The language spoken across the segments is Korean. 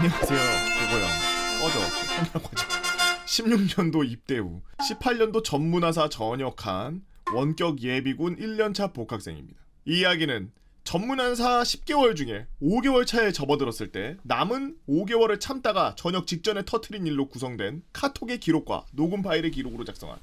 안녕하세요. 그거요. 꺼져. 폰이라고 하지. 16년도 입대 후 18년도 전문화사 전역한 원격 예비군 1년차 복학생입니다. 이 이야기는 전문화사 10개월 중에 5개월 차에 접어들었을 때 남은 5개월을 참다가 전역 직전에 터트린 일로 구성된 카톡의 기록과 녹음 파일의 기록으로 작성한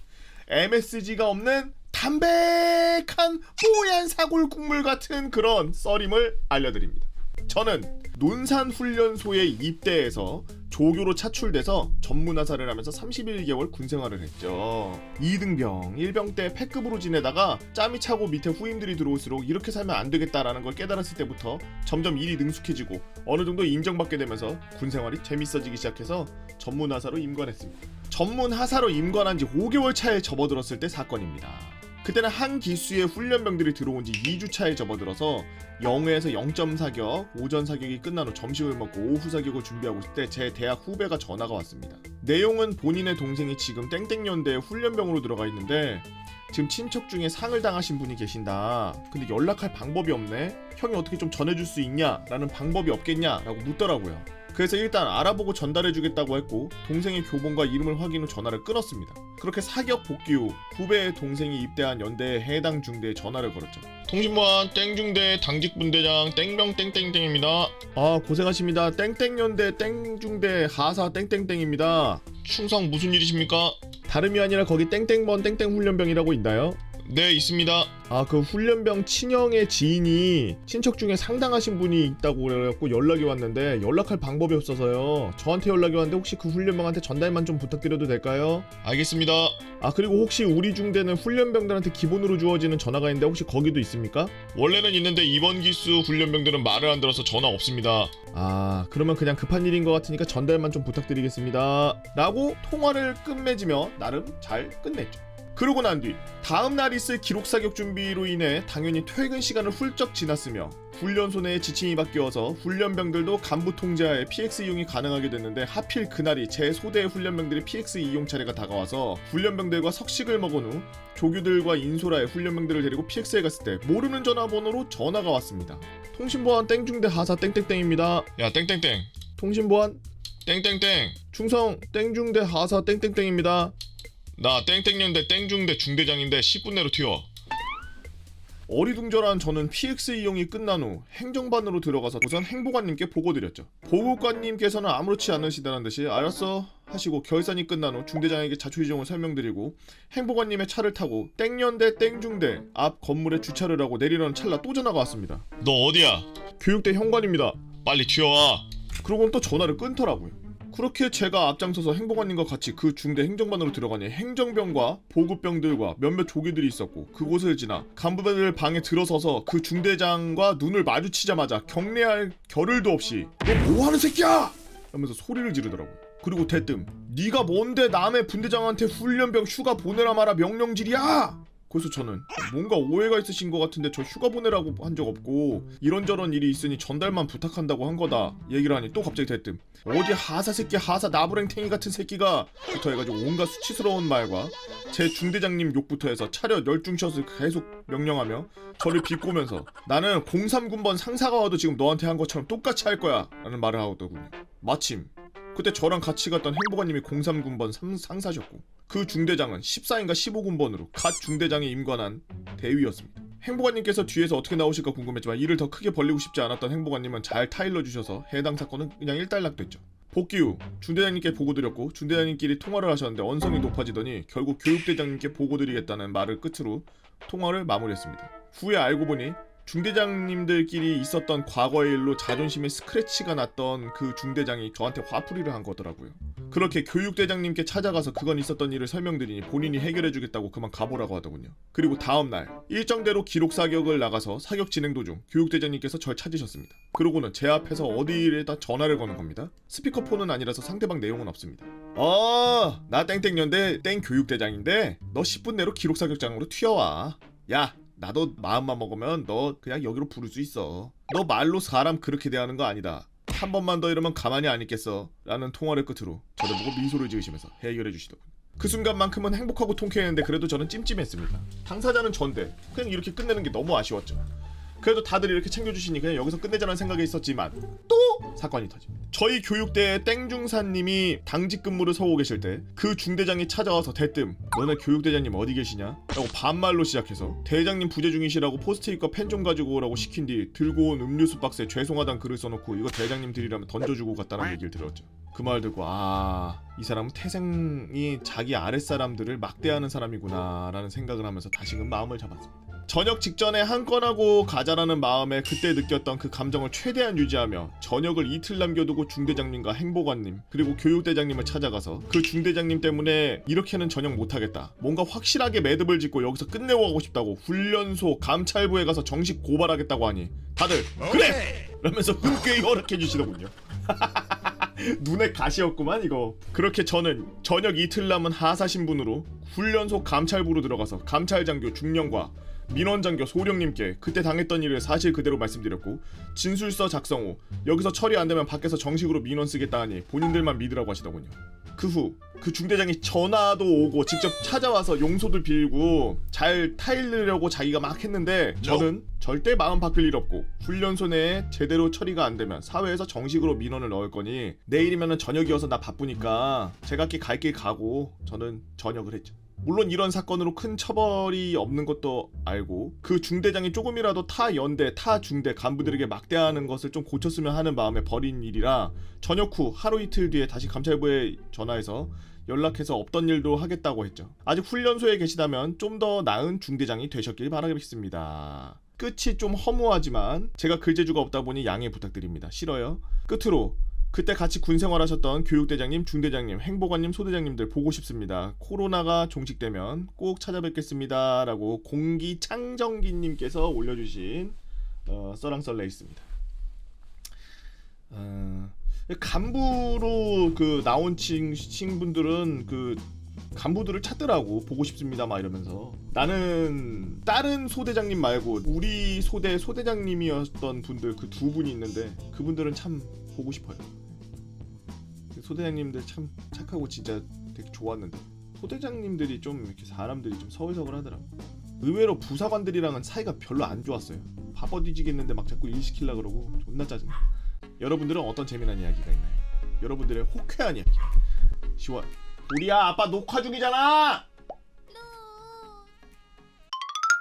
MSG가 없는 담백한 뽀얀 사골 국물 같은 그런 썰임을 알려드립니다. 저는 논산훈련소에 입대해서 조교로 차출돼서 전문화사를 하면서 31개월 군생활을 했죠. 2등병, 1병 때 패급으로 지내다가 짬이 차고 밑에 후임들이 들어올수록 이렇게 살면 안 되겠다라는 걸 깨달았을 때부터 점점 일이 능숙해지고 어느 정도 인정받게 되면서 군생활이 재밌어지기 시작해서 전문화사로 임관했습니다. 전문하사로 임관한 지 5개월 차에 접어들었을 때 사건입니다. 그때는 한 기수의 훈련병들이 들어온 지 2주 차에 접어들어서 영해에서 0.4격, 오전 사격이 끝난 후 점심을 먹고 오후 사격을 준비하고 있을 때 제 대학 후배가 전화가 왔습니다. 내용은 본인의 동생이 지금 땡땡연대에 훈련병으로 들어가 있는데 지금 친척 중에 상을 당하신 분이 계신다. 근데 연락할 방법이 없네. 형이 어떻게 좀 전해줄 수 있냐? 라는 방법이 없겠냐? 라고 묻더라고요. 그래서 일단 알아보고 전달해주겠다고 했고 동생의 교본과 이름을 확인 후 전화를 끊었습니다. 그렇게 사격 복귀 후 후배의 동생이 입대한 연대의 해당 중대에 전화를 걸었죠. 통신보안 땡중대 당직분대장 땡병 땡땡땡입니다. 아 고생하십니다. 땡땡연대 땡중대 하사 땡땡땡입니다. 충성 무슨 일이십니까? 다름이 아니라 거기 땡땡번 땡땡훈련병이라고 있나요? 네 있습니다. 아 그 훈련병 친형의 지인이 친척 중에 상당하신 분이 있다고 그래갖고 연락이 왔는데 연락할 방법이 없어서요. 저한테 연락이 왔는데 혹시 그 훈련병한테 전달만 좀 부탁드려도 될까요? 알겠습니다. 아 그리고 혹시 우리 중대는 훈련병들한테 기본으로 주어지는 전화가 있는데 혹시 거기도 있습니까? 원래는 있는데 이번 기수 훈련병들은 말을 안 들어서 전화 없습니다. 아 그러면 그냥 급한 일인 것 같으니까 전달만 좀 부탁드리겠습니다 라고 통화를 끝맺으며 나름 잘 끝냈죠. 그러고 난 뒤 다음 날 있을 기록 사격 준비로 인해 당연히 퇴근 시간을 훌쩍 지났으며 훈련소 내에 지침이 바뀌어서 훈련병들도 간부 통제하에 PX 이용이 가능하게 됐는데 하필 그날이 제 소대의 훈련병들이 PX 이용 차례가 다가와서 훈련병들과 석식을 먹은 후 조교들과 인솔하에 훈련병들을 데리고 PX에 갔을 때 모르는 전화번호로 전화가 왔습니다. 통신보안 땡중대 하사 땡땡땡입니다. 야 땡땡땡 통신보안 땡땡땡 충성 땡중대 하사 땡땡땡입니다. 나 땡땡연대 땡중대 중대장인데 10분 내로 튀어. 어리둥절한 저는 PX 이용이 끝난 후 행정반으로 들어가서 우선 행보관님께 보고드렸죠. 보고관님께서는 아무렇지 않으시다는 듯이 알았어 하시고 결산이 끝난 후 중대장에게 자초지종을 설명드리고 행보관님의 차를 타고 땡연대 땡중대 앞 건물에 주차를 하고 내리려는 찰나 또 전화가 왔습니다. 너 어디야? 교육대 현관입니다. 빨리 튀어와. 그러고는 또 전화를 끊더라고요. 그렇게 제가 앞장서서 행보관님과 같이 그 중대 행정반으로 들어가니 행정병과 보급병들과 몇몇 조기들이 있었고 그곳을 지나 간부들 방에 들어서서 그 중대장과 눈을 마주치자마자 경례할 겨를도 없이 너 뭐하는 새끼야! 하면서 소리를 지르더라고요. 그리고 대뜸 네가 뭔데 남의 분대장한테 훈련병 휴가 보내라 마라 명령질이야! 그래서 저는 뭔가 오해가 있으신 것 같은데 저 휴가 보내라고 한 적 없고 이런저런 일이 있으니 전달만 부탁한다고 한 거다 얘기를 하니 또 갑자기 대뜸 어디 하사 새끼 하사 나부랭탱이 같은 새끼가 부터 해가지고 온갖 수치스러운 말과 제 중대장님 욕부터 해서 차렷 열중샷을 계속 명령하며 저를 비꼬면서 나는 03군번 상사가 와도 지금 너한테 한 것처럼 똑같이 할 거야 라는 말을 하더군요. 마침 그때 저랑 같이 갔던 행보관님이 03군번 상사셨고 그 중대장은 14인가 15군번으로 갓 중대장에 임관한 대위였습니다. 행보관님께서 뒤에서 어떻게 나오실까 궁금했지만 일을 더 크게 벌리고 싶지 않았던 행보관님은 잘 타일러 주셔서 해당 사건은 그냥 일단락됐죠. 복귀 후 중대장님께 보고드렸고 중대장님끼리 통화를 하셨는데 언성이 높아지더니 결국 교육대장님께 보고드리겠다는 말을 끝으로 통화를 마무리했습니다. 후에 알고 보니 중대장님들끼리 있었던 과거의 일로 자존심에 스크래치가 났던 그 중대장이 저한테 화풀이를 한 거더라고요. 그렇게 교육대장님께 찾아가서 그건 있었던 일을 설명드리니 본인이 해결해주겠다고 그만 가보라고 하더군요. 그리고 다음날 일정대로 기록 사격을 나가서 사격 진행 도중 교육대장님께서 절 찾으셨습니다. 그러고는 제 앞에서 어디에다 전화를 거는 겁니다. 스피커폰은 아니라서 상대방 내용은 없습니다. 나 땡땡연대 땡교육대장인데 너 10분 내로 기록 사격장으로 튀어와. 야 나도 마음만 먹으면 너 그냥 여기로 부를 수 있어. 너 말로 사람 그렇게 대하는 거 아니다. 한 번만 더 이러면 가만히 안 있겠어 라는 통화를 끝으로 저를 보고 미소를 지으시면서 해결해 주시더군요. 그 순간만큼은 행복하고 통쾌했는데 그래도 저는 찜찜했습니다. 당사자는 전데 그냥 이렇게 끝내는 게 너무 아쉬웠죠. 그래도 다들 이렇게 챙겨주시니 그냥 여기서 끝내자는 생각이 있었지만 또 사건이 터집니다. 저희 교육대의 땡중사님이 당직 근무를 서고 계실 때 그 중대장이 찾아와서 대뜸 너네 교육대장님 어디 계시냐? 라고 반말로 시작해서 대장님 부재 중이시라고 포스트잇과 펜 좀 가지고 오라고 시킨 뒤 들고 온 음료수 박스에 죄송하단 글을 써놓고 이거 대장님 드리라면 던져주고 갔다는 얘기를 들었죠. 그 말 듣고 이 사람은 태생이 자기 아랫사람들을 막대하는 사람이구나 라는 생각을 하면서 다시금 마음을 잡았습니다. 저녁 직전에 한 건 하고 가자라는 마음에 그때 느꼈던 그 감정을 최대한 유지하며 저녁을 이틀 남겨두고 중대장님과 행보관님 그리고 교육대장님을 찾아가서 그 중대장님 때문에 이렇게는 저녁 못하겠다, 뭔가 확실하게 매듭을 짓고 여기서 끝내고 가고 싶다고 훈련소 감찰부에 가서 정식 고발하겠다고 하니 다들 그래! 라면서 흔쾌히 허락해 주시더군요. 눈에 가시였구만 이거. 그렇게 저는 저녁 이틀 남은 하사 신분으로 훈련소 감찰부로 들어가서 감찰장교 중령과 민원장교 소령님께 그때 당했던 일을 사실 그대로 말씀드렸고 진술서 작성 후 여기서 처리 안되면 밖에서 정식으로 민원 쓰겠다 하니 본인들만 믿으라고 하시더군요. 그 후 그 중대장이 전화도 오고 직접 찾아와서 용서도 빌고 잘 타일르려고 자기가 막 했는데 저는 절대 마음 바뀔 일 없고 훈련소 내에 제대로 처리가 안되면 사회에서 정식으로 민원을 넣을 거니 내일이면은 저녁이어서 나 바쁘니까 제각기 갈 길 가고 저는 전역을 했죠. 물론 이런 사건으로 큰 처벌이 없는 것도 알고 그 중대장이 조금이라도 타 연대, 타 중대 간부들에게 막대하는 것을 좀 고쳤으면 하는 마음에 벌인 일이라 저녁 후 하루 이틀 뒤에 다시 감찰부에 전화해서 연락해서 없던 일도 하겠다고 했죠. 아직 훈련소에 계시다면 좀 더 나은 중대장이 되셨길 바라겠습니다. 끝이 좀 허무하지만 제가 글재주가 없다 보니 양해 부탁드립니다. 싫어요. 끝으로 그때 같이 군 생활하셨던 교육대장님, 중대장님, 행보관님, 소대장님들 보고 싶습니다. 코로나가 종식되면 꼭 찾아뵙겠습니다. 라고 공기창정기님께서 올려주신 썰랑썰레 있습니다. 간부로 그 나온 친분들은 그 간부들을 찾더라고. 보고 싶습니다 막 이러면서. 나는 다른 소대장님 말고 우리 소대 소대장님이었던 분들 그 두 분이 있는데 그분들은 참 보고 싶어요. 소대장님들 참 착하고 진짜 되게 좋았는데 소대장님들이 좀 이렇게 사람들이 좀 서글서글 하더라고. 의외로 부사관들이랑은 사이가 별로 안 좋았어요. 바빠 뒤지겠는데 막 자꾸 일 시키려고 그러고 존나 짜증나. 여러분들은 어떤 재미난 이야기가 있나요? 여러분들의 호쾌한 이야기 시원. 우리야 아빠 녹화 중이잖아.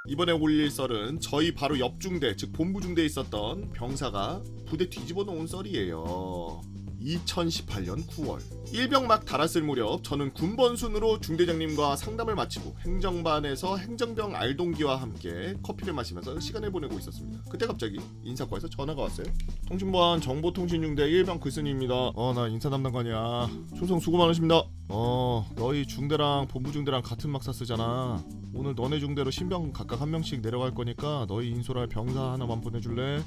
이번에 올릴 썰은 저희 바로 옆 중대 즉 본부 중대에 있었던 병사가 부대 뒤집어 놓은 썰이에요. 2018년 9월 일병 막 달았을 무렵 저는 군번순으로 중대장님과 상담을 마치고 행정반에서 행정병 알동기와 함께 커피를 마시면서 시간을 보내고 있었습니다. 그때 갑자기 인사과에서 전화가 왔어요. 통신반 정보통신중대 일병 글쓴이입니다. 나 인사 담당관이야. 충성 수고 많으십니다. 너희 중대랑 본부 중대랑 같은 막사 쓰잖아. 오늘 너네 중대로 신병 각각 한 명씩 내려갈 거니까 너희 인솔할 병사 하나만 보내줄래?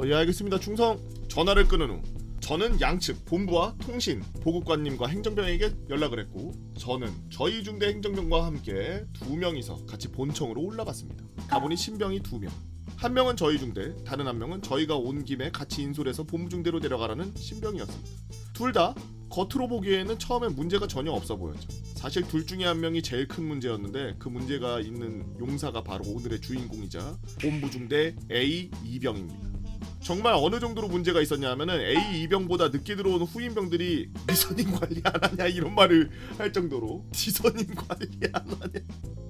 예 알겠습니다 충성. 전화를 끊은 후 저는 양측 본부와 통신, 보급관님과 행정병에게 연락을 했고 저는 저희 중대 행정병과 함께 2명이서 같이 본청으로 올라갔습니다. 가보니 신병이 2명. 한 명은 저희 중대, 다른 한 명은 저희가 온 김에 같이 인솔해서 본부 중대로 내려가라는 신병이었습니다. 둘 다 겉으로 보기에는 처음엔 문제가 전혀 없어 보였죠. 사실 둘 중에 한 명이 제일 큰 문제였는데 그 문제가 있는 용사가 바로 오늘의 주인공이자 본부 중대 A 2병입니다. 정말 어느 정도로 문제가 있었냐 하면은 A 2병보다 늦게 들어오는 후임병들이 미선임 관리 안 하냐 이런 말을 할 정도로 지선임 관리 안 하냐.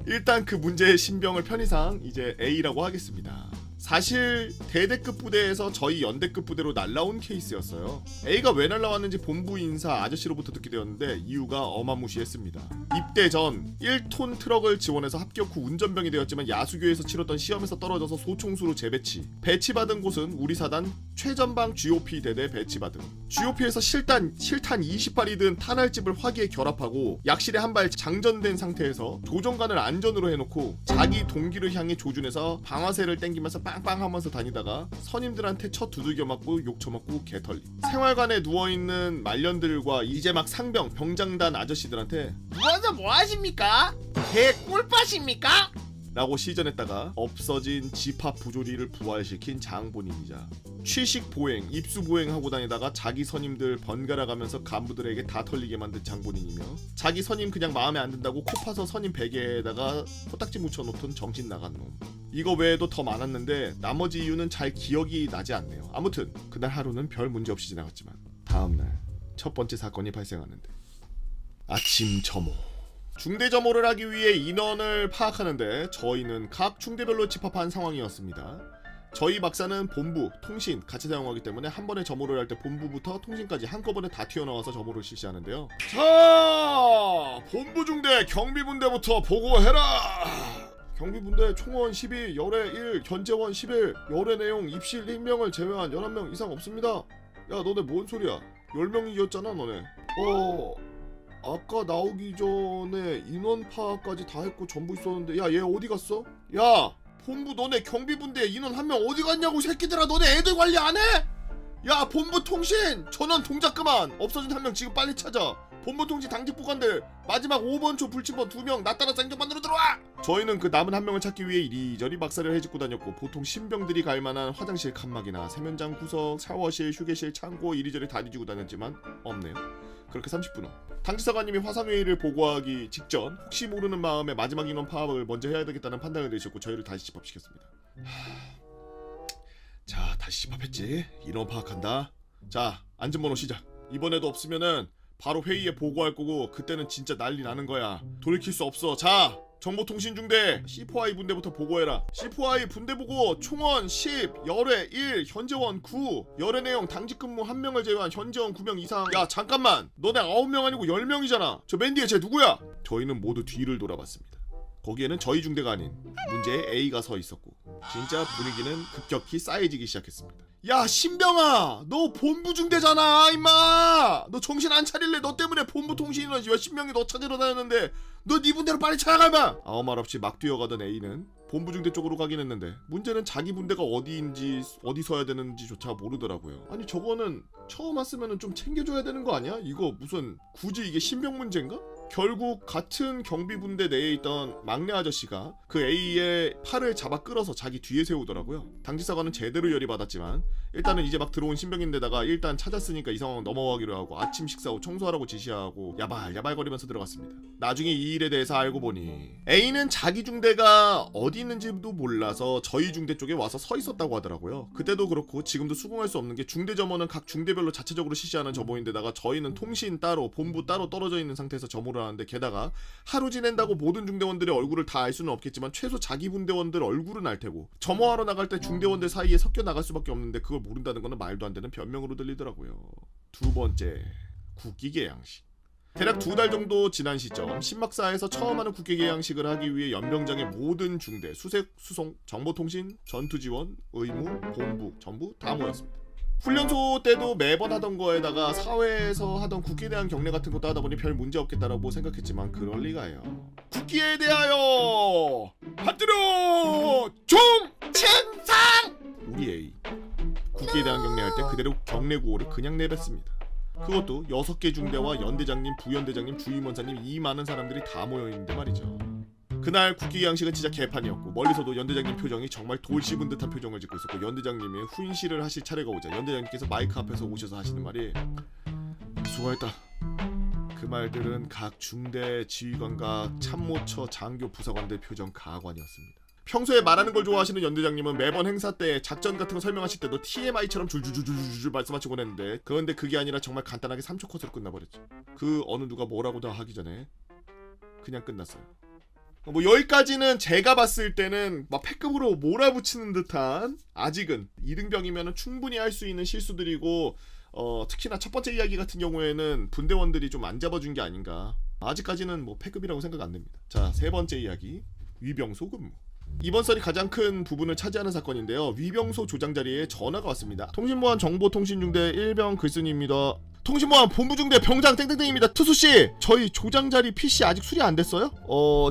일단 그 문제의 신병을 편의상 이제 A라고 하겠습니다. 사실 대대급 부대에서 저희 연대급 부대로 날라온 케이스였어요. A가 왜 날라왔는지 본부 인사 아저씨로부터 듣게 되었는데 이유가 어마무시했습니다. 입대 전 1톤 트럭을 지원해서 합격 후 운전병이 되었지만 야수교에서 치렀던 시험에서 떨어져서 소총수로 재배치. 배치받은 곳은 우리 사단 최전방 GOP 대대 배치받음. GOP에서 실탄 20발이 든 탄알집을 화기에 결합하고 약실에 한 발 장전된 상태에서 조종관을 안전으로 해놓고 자기 동기를 향해 조준해서 방아쇠를 땡기면서 빵빵 하면서 다니다가 선임들한테 첫 두들겨 맞고 욕 처먹고 개털림. 생활관에 누워있는 말년들과 이제 막 상병 병장단 아저씨들한테 누워서 뭐 하십니까? 개 꿀빠십니까? 라고 시전했다가 없어진 집합 부조리를 부활시킨 장본인이자 취식 보행, 입수 보행하고 다니다가 자기 선임들 번갈아 가면서 간부들에게 다 털리게 만든 장본인이며 자기 선임 그냥 마음에 안 든다고 코 파서 선임 베개에다가 코딱지 묻혀놓던 정신 나간 놈. 이거 외에도 더 많았는데 나머지 이유는 잘 기억이 나지 않네요. 아무튼 그날 하루는 별 문제 없이 지나갔지만 다음날 첫 번째 사건이 발생하는데 아침 점호. 중대 점호를 하기 위해 인원을 파악하는데 저희는 각 중대별로 집합한 상황이었습니다. 저희 박사는 본부, 통신 같이 사용하기 때문에 한 번에 점호를 할 때 본부부터 통신까지 한꺼번에 다 튀어나와서 점호를 실시하는데요. 자, 본부 중대 경비분대부터 보고해라. 경비분대 총원 12, 열애 1, 현재원 11, 열애 내용 입실 1명을 제외한 11명 이상 없습니다. 야, 너네 뭔 소리야? 10명이었잖아 너네. 아까 나오기 전에 인원 파악까지 다 했고 전부 있었는데 야, 얘 어디 갔어? 야, 본부 너네 경비분대 인원 한 명 어디 갔냐고 새끼들아. 너네 애들 관리 안 해? 야, 본부 통신 전원 동작 그만. 없어진 한 명 지금 빨리 찾아. 본부 통신 당직 부관들 마지막 5번 초 불침번 2명 나 따라 행정반으로 들어와. 저희는 그 남은 한 명을 찾기 위해 이리저리 막사를 해짓고 다녔고 보통 신병들이 갈 만한 화장실 칸막이나 세면장 구석, 샤워실, 휴게실, 창고 이리저리 다 뒤지고 다녔지만 없네요. 그렇게 30분 후 당직사관님이 화상회의를 보고하기 직전 혹시 모르는 마음에 마지막 인원 파악을 먼저 해야 되겠다는 판단을 내셨고 저희를 다시 집합시켰습니다. 자, 다시 집합했지. 인원 파악한다. 자, 안전번호 시작. 이번에도 없으면은 바로 회의에 보고할 거고 그때는 진짜 난리 나는 거야. 돌이킬 수 없어. 자, 정보통신중대 C4I 분대부터 보고해라. C4I 분대 보고 총원 10, 열애 1, 현재원 9, 열애 내용 당직 근무 1명을 제외한 현재원 9명 이상. 야, 잠깐만. 너네 9명 아니고 10명이잖아. 저 맨 뒤에 쟤 누구야? 저희는 모두 뒤를 돌아봤습니다. 거기에는 저희 중대가 아닌 문제의 A가 서 있었고 진짜 분위기는 급격히 쌓여지기 시작했습니다. 야, 신병아, 너 본부 중대잖아 임마. 너 정신 안 차릴래? 너 때문에 본부 통신인원 몇십 명이 너 찾으러 다녔는데 너 네 분대로 빨리 찾아가 임마. 아무 말 없이 막 뛰어가던 A는 본부 중대 쪽으로 가긴 했는데 문제는 자기 분대가 어디인지 어디 서야 되는지조차 모르더라고요. 아니 저거는 처음 왔으면 좀 챙겨줘야 되는 거 아니야? 이거 무슨 굳이 이게 신병 문제인가? 결국 같은 경비분대 내에 있던 막내 아저씨가 그 A의 팔을 잡아 끌어서 자기 뒤에 세우더라고요. 당직사관은 제대로 열이 받았지만 일단은 이제 막 들어온 신병인데다가 일단 찾았으니까 이 상황 넘어가기로 하고 아침 식사 후 청소하라고 지시하고 야발야발거리면서 들어갔습니다. 나중에 이 일에 대해서 알고 보니 A는 자기 중대가 어디 있는지도 몰라서 저희 중대 쪽에 와서 서 있었다고 하더라고요. 그때도 그렇고 지금도 수긍할 수 없는 게 중대 점호는 각 중대별로 자체적으로 실시하는 점호인데다가 저희는 통신 따로 본부 따로 떨어져 있는 상태에서 점호를 하는데 게다가 하루 지낸다고 모든 중대원들의 얼굴을 다 알 수는 없겠지만 최소 자기 분대원들 얼굴은 알 테고 점호하러 나갈 때 중대원들 사이에 섞여 나갈 수밖에 없는데 그걸 모른다는 거는 말도 안 되는 변명으로 들리더라고요. 두 번째, 국기계 양식. 대략 2달 정도 지난 시점 신막사에서 처음 하는 국기계 양식을 하기 위해 연병장의 모든 중대, 수색, 수송, 정보통신, 전투지원, 의무, 본부 전부 다 모였습니다. 훈련소 때도 매번 하던 거에다가 사회에서 하던 국기에 대한 경례 같은 것도 하다 보니 별 문제 없겠다라고 생각했지만 그럴 리가요. 국기에 대하여 받들어 총천상! 우리 A 국기에 대한 경례할 때 그대로 경례 구호를 그냥 내뱉습니다. 그것도 6개 중대와 연대장님, 부연대장님, 주임원사님 이 많은 사람들이 다 모여있는데 말이죠. 그날 국기 양식은 진짜 개판이었고 멀리서도 연대장님 표정이 정말 돌 씹은 듯한 표정을 짓고 있었고 연대장님이 훈시를 하실 차례가 오자 연대장님께서 마이크 앞에서 오셔서 하시는 말이 수고했다. 그 말들은 각 중대 지휘관과 참모처 장교 부사관들 표정 가관이었습니다. 평소에 말하는 걸 좋아하시는 연대장님은 매번 행사 때 작전 같은 거 설명하실 때도 TMI처럼 줄줄줄줄줄 말씀하시곤 했는데 그런데 그게 아니라 정말 간단하게 3초 컷으로 끝나버렸죠. 그 어느 누가 뭐라고 다 하기 전에 그냥 끝났어요. 뭐 여기까지는 제가 봤을 때는 막 패급으로 몰아붙이는 듯한 아직은 2등병이면 충분히 할 수 있는 실수들이고 특히나 첫 번째 이야기 같은 경우에는 분대원들이 좀 안 잡아준 게 아닌가. 아직까지는 뭐 패급이라고 생각 안 됩니다. 자, 세 번째 이야기 위병소 근무. 이번 썰이 가장 큰 부분을 차지하는 사건인데요. 위병소 조장 자리에 전화가 왔습니다. 통신보안 정보통신중대 1병 글쓴이입니다. 통신보안 본부중대 병장 땡땡땡입니다. 투수씨, 저희 조장 자리 PC 아직 수리 안 됐어요?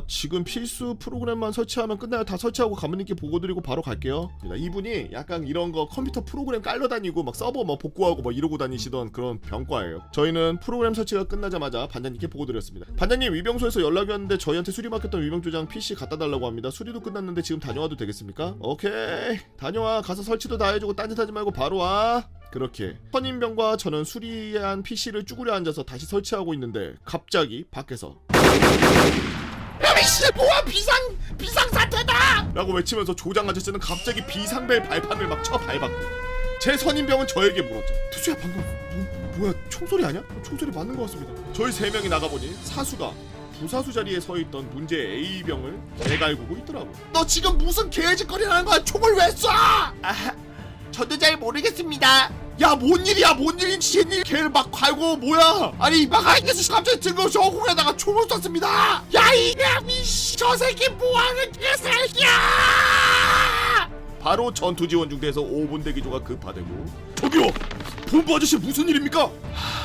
지금 필수 프로그램만 설치하면 끝나요. 다 설치하고 가문님께 보고 드리고 바로 갈게요. 이분이 약간 이런 거 컴퓨터 프로그램 깔러 다니고 막 서버 뭐 복구하고 뭐 이러고 다니시던 그런 병과예요. 저희는 프로그램 설치가 끝나자마자 반장님께 보고 드렸습니다. 반장님, 위병소에서 연락이 왔는데 저희한테 수리 맡겼던 위병조장 PC 갖다 달라고 합니다. 수리도 끝났는데 지금 다녀와도 되겠습니까? 오케이, 다녀와. 가서 설치도 다 해주고 딴짓하지 말고 바로 와. 그렇게 선임병과 저는 수리한 PC를 쭈그려 앉아서 다시 설치하고 있는데 갑자기 밖에서 야이씨, 뭐야, 비상사태다! 라고 외치면서 조장 아저씨는 갑자기 비상벨 발판을 막 쳐 밟았고, 제 선임병은 저에게 물었죠. 투수야, 방금 뭐야, 총소리 아니야? 총소리 맞는 것 같습니다. 저희 3명이 나가보니 사수가 부사수 자리에 서있던 문제 A병을 개갈구고 있더라고. 너 지금 무슨 개짓거리라는 거야? 총을 왜 쏴? 저도 잘 모르겠습니다. 야, 뭔 일인지 얘 걔를 막 갈고 뭐야? 아니, 막 하이께서 갑자기 뜬금없이 허공에다가 총을 쐈습니다. 야, 이 미씨, 저 새끼 뭐하는 개새끼야! 바로 전투지원중대에서 5분 대기조가 급파되고, 저기요! 본부 아저씨 무슨 일입니까?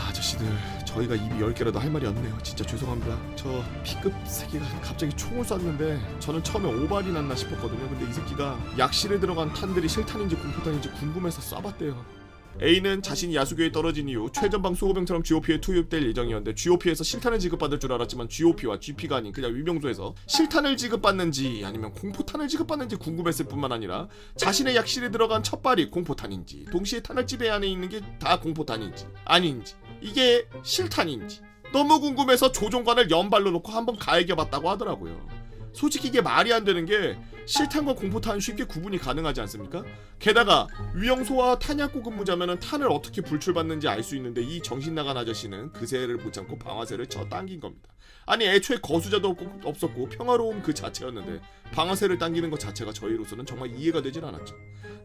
아저씨들, 저희가 입이 10개라도 할 말이 없네요. 진짜 죄송합니다. 저 B급 새끼가 갑자기 총을 쐈는데 저는 처음에 오발이 났나 싶었거든요. 근데 이 새끼가 약실에 들어간 탄들이 실탄인지 공포탄인지 궁금해서 쏴봤대요. A는 자신이 야수교에 떨어진 이후 최전방 수호병처럼 GOP에 투입될 예정이었는데 GOP에서 실탄을 지급받을 줄 알았지만 GOP와 GP가 아닌 그냥 위병소에서 실탄을 지급받는지 아니면 공포탄을 지급받는지 궁금했을 뿐만 아니라 자신의 약실에 들어간 첫 발이 공포탄인지 동시에 탄알집에 안에 있는 게 다 공포탄인지 아닌지 이게 실탄인지 너무 궁금해서 조종관을 연발로 놓고 한번 가해겨봤다고 하더라고요. 솔직히 이게 말이 안 되는 게 실탄과 공포탄은 쉽게 구분이 가능하지 않습니까? 게다가 위영소와 탄약고 근무자면은 탄을 어떻게 불출받는지 알 수 있는데 이 정신나간 아저씨는 그새를 못 참고 방아쇠를 쳐 당긴 겁니다. 아니, 애초에 거수자도 없었고 평화로움 그 자체였는데 방아쇠를 당기는 것 자체가 저희로서는 정말 이해가 되질 않았죠.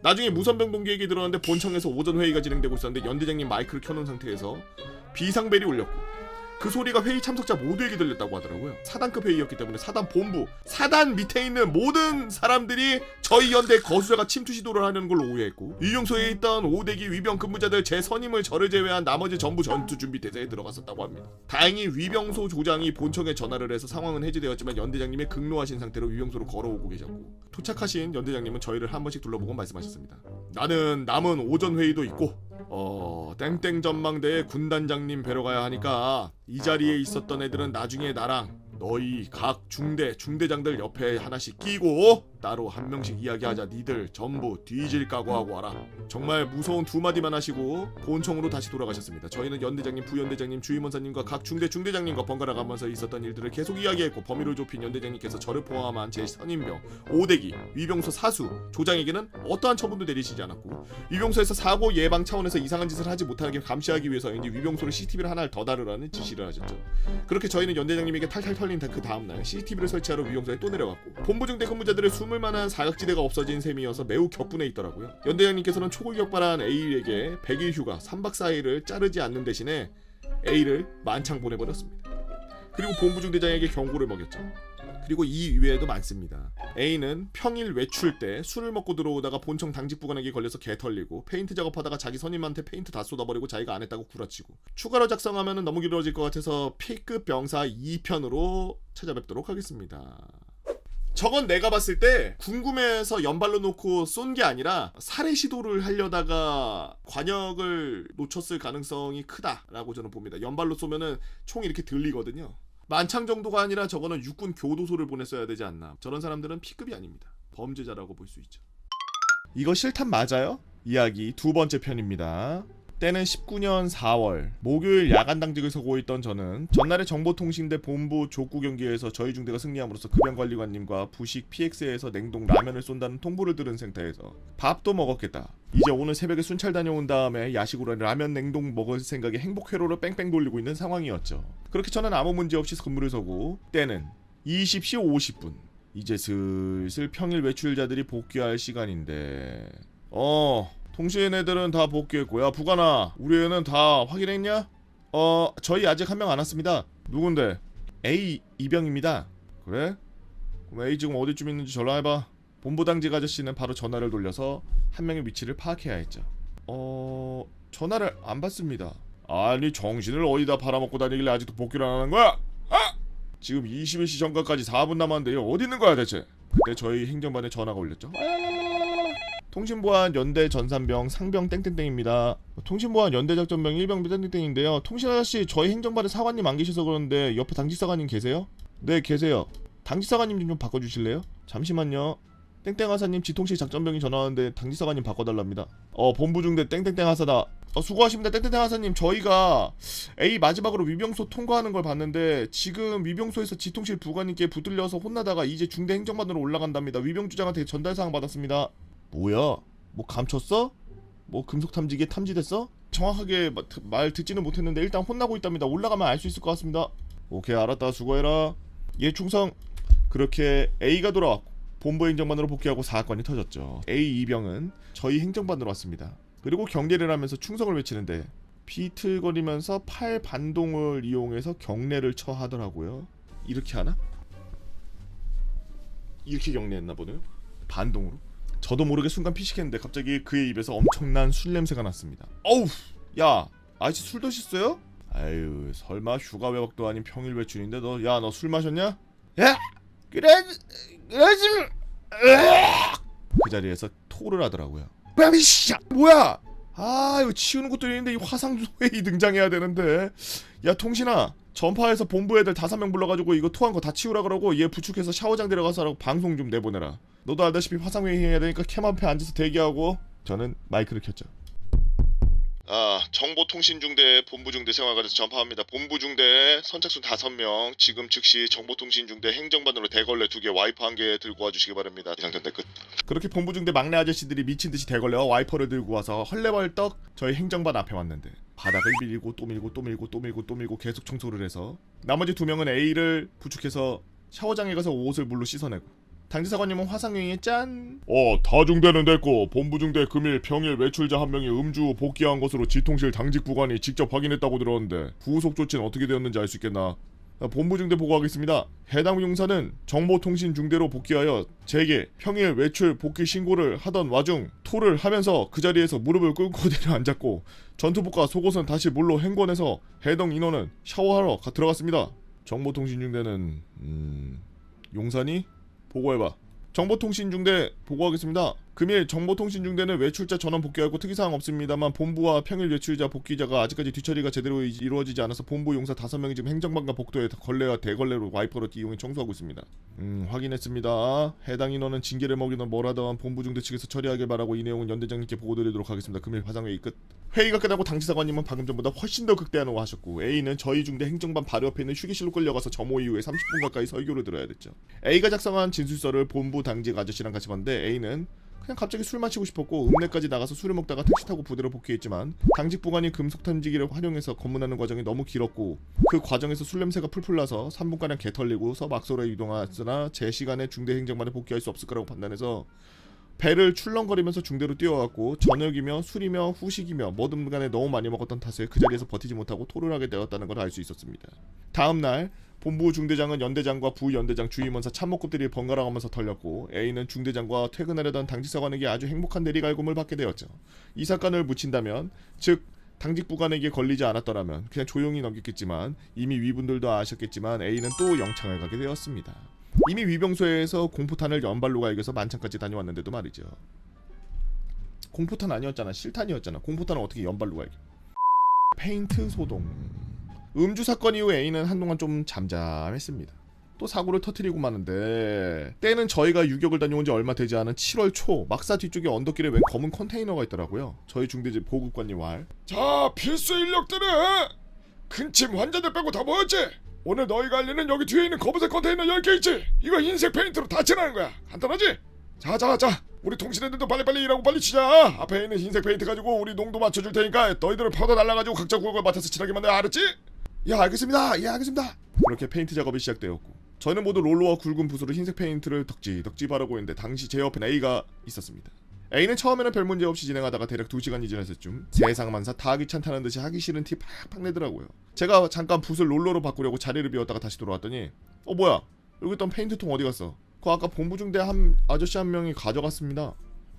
나중에 무선병 동기에게 들었는데 본청에서 오전 회의가 진행되고 있었는데 연대장님 마이크를 켜놓은 상태에서 비상벨이 울렸고 그 소리가 회의 참석자 모두에게 들렸다고 하더라고요. 사단급 회의였기 때문에 사단 본부, 사단 밑에 있는 모든 사람들이 저희 연대 거수자가 침투 시도를 하려는 걸로 오해했고 위병소에 있던 5대기 위병 근무자들 제 선임을 저를 제외한 나머지 전부 전투 준비 태세에 들어갔었다고 합니다. 다행히 위병소 조장이 본청에 전화를 해서 상황은 해지되었지만 연대장님이 극노하신 상태로 위병소로 걸어오고 계셨고 도착하신 연대장님은 저희를 한 번씩 둘러보고 말씀하셨습니다. 나는 남은 오전 회의도 있고 땡땡 전망대에 군단장님 뵈러 가야 하니까 이 자리에 있었던 애들은 나중에 나랑 너희 각 중대장들 옆에 하나씩 끼고 따로 한 명씩 이야기하자. 니들 전부 뒤질 각오하고 와라. 정말 무서운 두 마디만 하시고 본청으로 다시 돌아가셨습니다. 저희는 연대장님, 부연대장님, 주임원사님과 각 중대장님과 번갈아 가면서 있었던 일들을 계속 이야기했고 범위를 좁힌 연대장님께서 저를 포함한 제 선임병, 5대기, 위병소 사수, 조장에게는 어떠한 처분도 내리시지 않았고 위병소에서 사고 예방 차원에서 이상한 짓을 하지 못하게 감시하기 위해서인지 위병소를 CCTV를 하나를 더 다루라는 지시를 하셨죠. 그렇게 저희는 연대장님에게 탈탈 털린 그 다음날 CCTV를 설치하러 위병소에 또 내려갔고 본부중대 근무자들의 숨을 만한 사각지대가 없어진 셈이어서 매우 격분해 있더라고요. 연대장님께서는 초골 격발한 A에게 100일 휴가 3박 4일을 자르지 않는 대신에 A를 만창 보내버렸습니다. 그리고 본부중대장에게 경고를 먹였죠. 그리고 이 이외에도 많습니다. A는 평일 외출 때 술을 먹고 들어오다가 본청 당직부관에게 걸려서 개 털리고 페인트 작업하다가 자기 선임한테 페인트 다 쏟아버리고 자기가 안 했다고 구라치고 추가로 작성하면 너무 길어질 것 같아서 P급 병사 2편으로 찾아뵙도록 하겠습니다. 저건 내가 봤을 때 궁금해서 연발로 놓고 쏜 게 아니라 살해 시도를 하려다가 관역을 놓쳤을 가능성이 크다라고 저는 봅니다. 연발로 쏘면은 총이 이렇게 들리거든요. 만창 정도가 아니라 저거는 육군 교도소를 보냈어야 되지 않나. 저런 사람들은 P급이 아닙니다. 범죄자라고 볼 수 있죠. 이거 실탄 맞아요? 이야기 두 번째 편입니다. 때는 19년 4월 목요일 야간 당직을 서고 있던 저는 전날에 정보통신대 본부 족구 경기에서 저희 중대가 승리함으로써 급양관리관님과 부식 PX에서 냉동 라면을 쏜다는 통보를 들은 상태에서 밥도 먹었겠다. 이제 오늘 새벽에 순찰 다녀온 다음에 야식으로 라면 냉동 먹을 생각에 행복회로를 뺑뺑 돌리고 있는 상황이었죠. 그렇게 저는 아무 문제 없이 근무를 서고 때는 20시 50분 이제 슬슬 평일 외출자들이 복귀할 시간인데 통신 애들은 다 복귀했고 야 부관아 우리 애는 다 확인했냐? 저희 아직 한 명 안 왔습니다. 누군데? A 이병입니다. 그래? 그럼 A 지금 어디쯤 있는지 전화해봐. 본부당직 아저씨는 바로 전화를 돌려서 한 명의 위치를 파악해야 했죠. 전화를 안 받습니다. 아니 정신을 어디다 팔아먹고 다니길래 아직도 복귀를 안 하는 거야? 아! 지금 21시 전까지 4분 남았는데 어디 있는 거야 대체? 그때 저희 행정반에 전화가 울렸죠. 통신보안 연대 전산병 상병 땡땡땡입니다. 통신보안 연대 작전병 1병 땡땡땡인데요. 통신아저씨 저희 행정반에 사관님 안 계셔서 그러는데 옆에 당직사관님 계세요? 네 계세요. 당직사관님 좀 바꿔주실래요? 잠시만요. 땡땡하사님 지통실 작전병이 전화하는데 당직사관님 바꿔달랍니다. 본부중대 땡땡땡하사다. 수고하십니다 땡땡땡하사님. 저희가 A 마지막으로 위병소 통과하는 걸 봤는데 지금 위병소에서 지통실 부관님께 붙들려서 혼나다가 이제 중대 행정반으로 올라간답니다. 위병주장한테 전달사항 받았습니다. 뭐야? 뭐 감췄어? 뭐 금속탐지기에 탐지됐어? 정확하게 말 듣지는 못했는데 일단 혼나고 있답니다. 올라가면 알 수 있을 것 같습니다. 오케이 알았다 수고해라. 예 충성. 그렇게 A가 돌아왔고 본부 행정반으로 복귀하고 사건이 터졌죠. A 이병은 저희 행정반으로 왔습니다. 그리고 경례를 하면서 충성을 외치는데 비틀거리면서 팔 반동을 이용해서 경례를 처하더라고요. 이렇게 하나? 이렇게 경례했나 보네요. 반동으로. 저도 모르게 순간 피식했는데 갑자기 그의 입에서 엄청난 술 냄새가 났습니다. 어우! 야! 아저씨 술 드셨어요? 아유 설마 휴가 외박도 아닌 평일 외출인데 너 술 마셨냐? 야! 그러지 그 자리에서 토를 하더라고요. 뭐야? 아 이거 치우는 것도 있는데 이 화상회의 등장해야 되는데. 야 통신아 전파에서 본부 애들 5명 불러가지고 이거 토한 거 다 치우라 그러고 얘 부축해서 샤워장 데려가서 방송 좀 내보내라. 너도 알다시피 화상회의 해야 되니까 캠 앞에 앉아서 대기하고. 저는 마이크를 켰죠. 정보통신중대 본부중대 생활관에서 전파합니다. 본부중대 선착순 5명 지금 즉시 정보통신중대 행정반으로 대걸레 2개 와이프 1개 들고 와주시기 바랍니다. 이상 전달 끝. 그렇게 본부중대 막내 아저씨들이 미친듯이 대걸레와 와이퍼를 들고 와서 헐레벌떡 저희 행정반 앞에 왔는데 바닥을 밀고 또 밀고 또 밀고 또 밀고 또 밀고 계속 청소를 해서 나머지 2명은 A를 부축해서 샤워장에 가서 옷을 물로 씻어내고 당지사관님은 화상회의에 짠! 타중대는 됐고 본부중대 금일 평일 외출자 1명이 음주 복귀한 것으로 지통실 당직부관이 직접 확인했다고 들었는데 후속 조치는 어떻게 되었는지 알 수 있겠나? 본부중대 보고하겠습니다. 해당 용사는 정보통신중대로 복귀하여 제게 평일 외출 복귀 신고를 하던 와중 토를 하면서 그 자리에서 무릎을 꿇고 내려앉았고 전투복과 속옷은 다시 물로 헹궈내서 해당 인원은 샤워하러 들어갔습니다. 정보통신중대는 용사니? 보고해봐. 정보통신중대 보고하겠습니다. 금일 정보통신중대는 외출자 전원 복귀하고 특이사항 없습니다만 본부와 평일 외출자 복귀자가 아직까지 뒤처리가 제대로 이루어지지 않아서 본부 용사 5명이 지금 행정반과 복도에 걸레와 대걸레로 와이퍼로 이용해 청소하고 있습니다. 확인했습니다. 해당 인원은 징계를 먹이든 뭐라든 본부중대 측에서 처리하길 바라고 이 내용은 연대장님께 보고드리도록 하겠습니다. 금일 화상회의 끝. 회의가 끝나고 당지사관님은 방금 전보다 훨씬 더 극대화하고 하셨고 A는 저희 중대 행정반 바로 옆에 있는 휴게실로 끌려가서 점호 이후에 30분 가까이 설교를 들어야 됐죠. A가 작성한 진술서를 본부 당직 아저씨랑 같이 봤는데 A는 그냥 갑자기 술 마시고 싶었고 읍내까지 나가서 술을 먹다가 택시 타고 부대로 복귀했지만 당직부관이 금속탐지기를 활용해서 검문하는 과정이 너무 길었고 그 과정에서 술 냄새가 풀풀 나서 3분가량 개털리고서 막소로 이동하으나 제 시간에 중대 행정반에 복귀할 수 없을 거라고 판단해서 배를 출렁거리면서 중대로 뛰어왔고 저녁이며 술이며 후식이며 뭐든 간에 너무 많이 먹었던 탓에 그 자리에서 버티지 못하고 토를 하게 되었다는 걸 알 수 있었습니다. 다음날 본부 중대장은 연대장과 부연대장 주임원사 참모급들이 번갈아가면서 털렸고 A는 중대장과 퇴근하려던 당직사관에게 아주 행복한 내리갈굼을 받게 되었죠. 이 사건을 묻힌다면 즉 당직부관에게 걸리지 않았더라면 그냥 조용히 넘겼겠지만 이미 위분들도 아셨겠지만 A는 또 영창을 가게 되었습니다. 이미 위병소에서 공포탄을 연발로 갈겨서 만창까지 다녀왔는데도 말이죠. 공포탄 아니었잖아. 실탄이었잖아. 공포탄을 어떻게 연발로 갈겨. 페인트 소동. 음주 사건 이후 A는 한동안 좀 잠잠했습니다. 또 사고를 터뜨리고 마는데 때는 저희가 유격을 다녀온 지 얼마 되지 않은 7월 초 막사 뒤쪽에 언덕길에 웬 검은 컨테이너가 있더라고요. 저희 중대집 보급관님 말. 자 필수 인력들은 근침 환자들 빼고 다 모였지? 오늘 너희가 할 일은 여기 뒤에 있는 검은색 컨테이너 10개 있지? 이거 흰색 페인트로 다 칠하는 거야. 간단하지? 자 우리 통신애들도 빨리빨리 일하고 빨리 치자. 앞에 있는 흰색 페인트 가지고 우리 농도 맞춰줄 테니까 너희들은 퍼다 날라가지고 각자 구역을 맡아서 칠하기만 해. 알았지? 야 알겠습니다. 예 알겠습니다. 그렇게 페인트 작업이 시작되었고 저희는 모두 롤러와 굵은 붓으로 흰색 페인트를 덕지 바르고 있는데 당시 제 옆엔 A가 있었습니다. A는 처음에는 별 문제 없이 진행하다가 대략 2시간이 지났을 쯤 세상만사 다 귀찮다는 듯이 하기 싫은 티 팍팍 내더라고요. 제가 잠깐 붓을 롤러로 바꾸려고 자리를 비웠다가 다시 돌아왔더니 뭐야 여기 있던 페인트통 어디 갔어? 그거 아까 본부중대 한 아저씨 한 명이 가져갔습니다.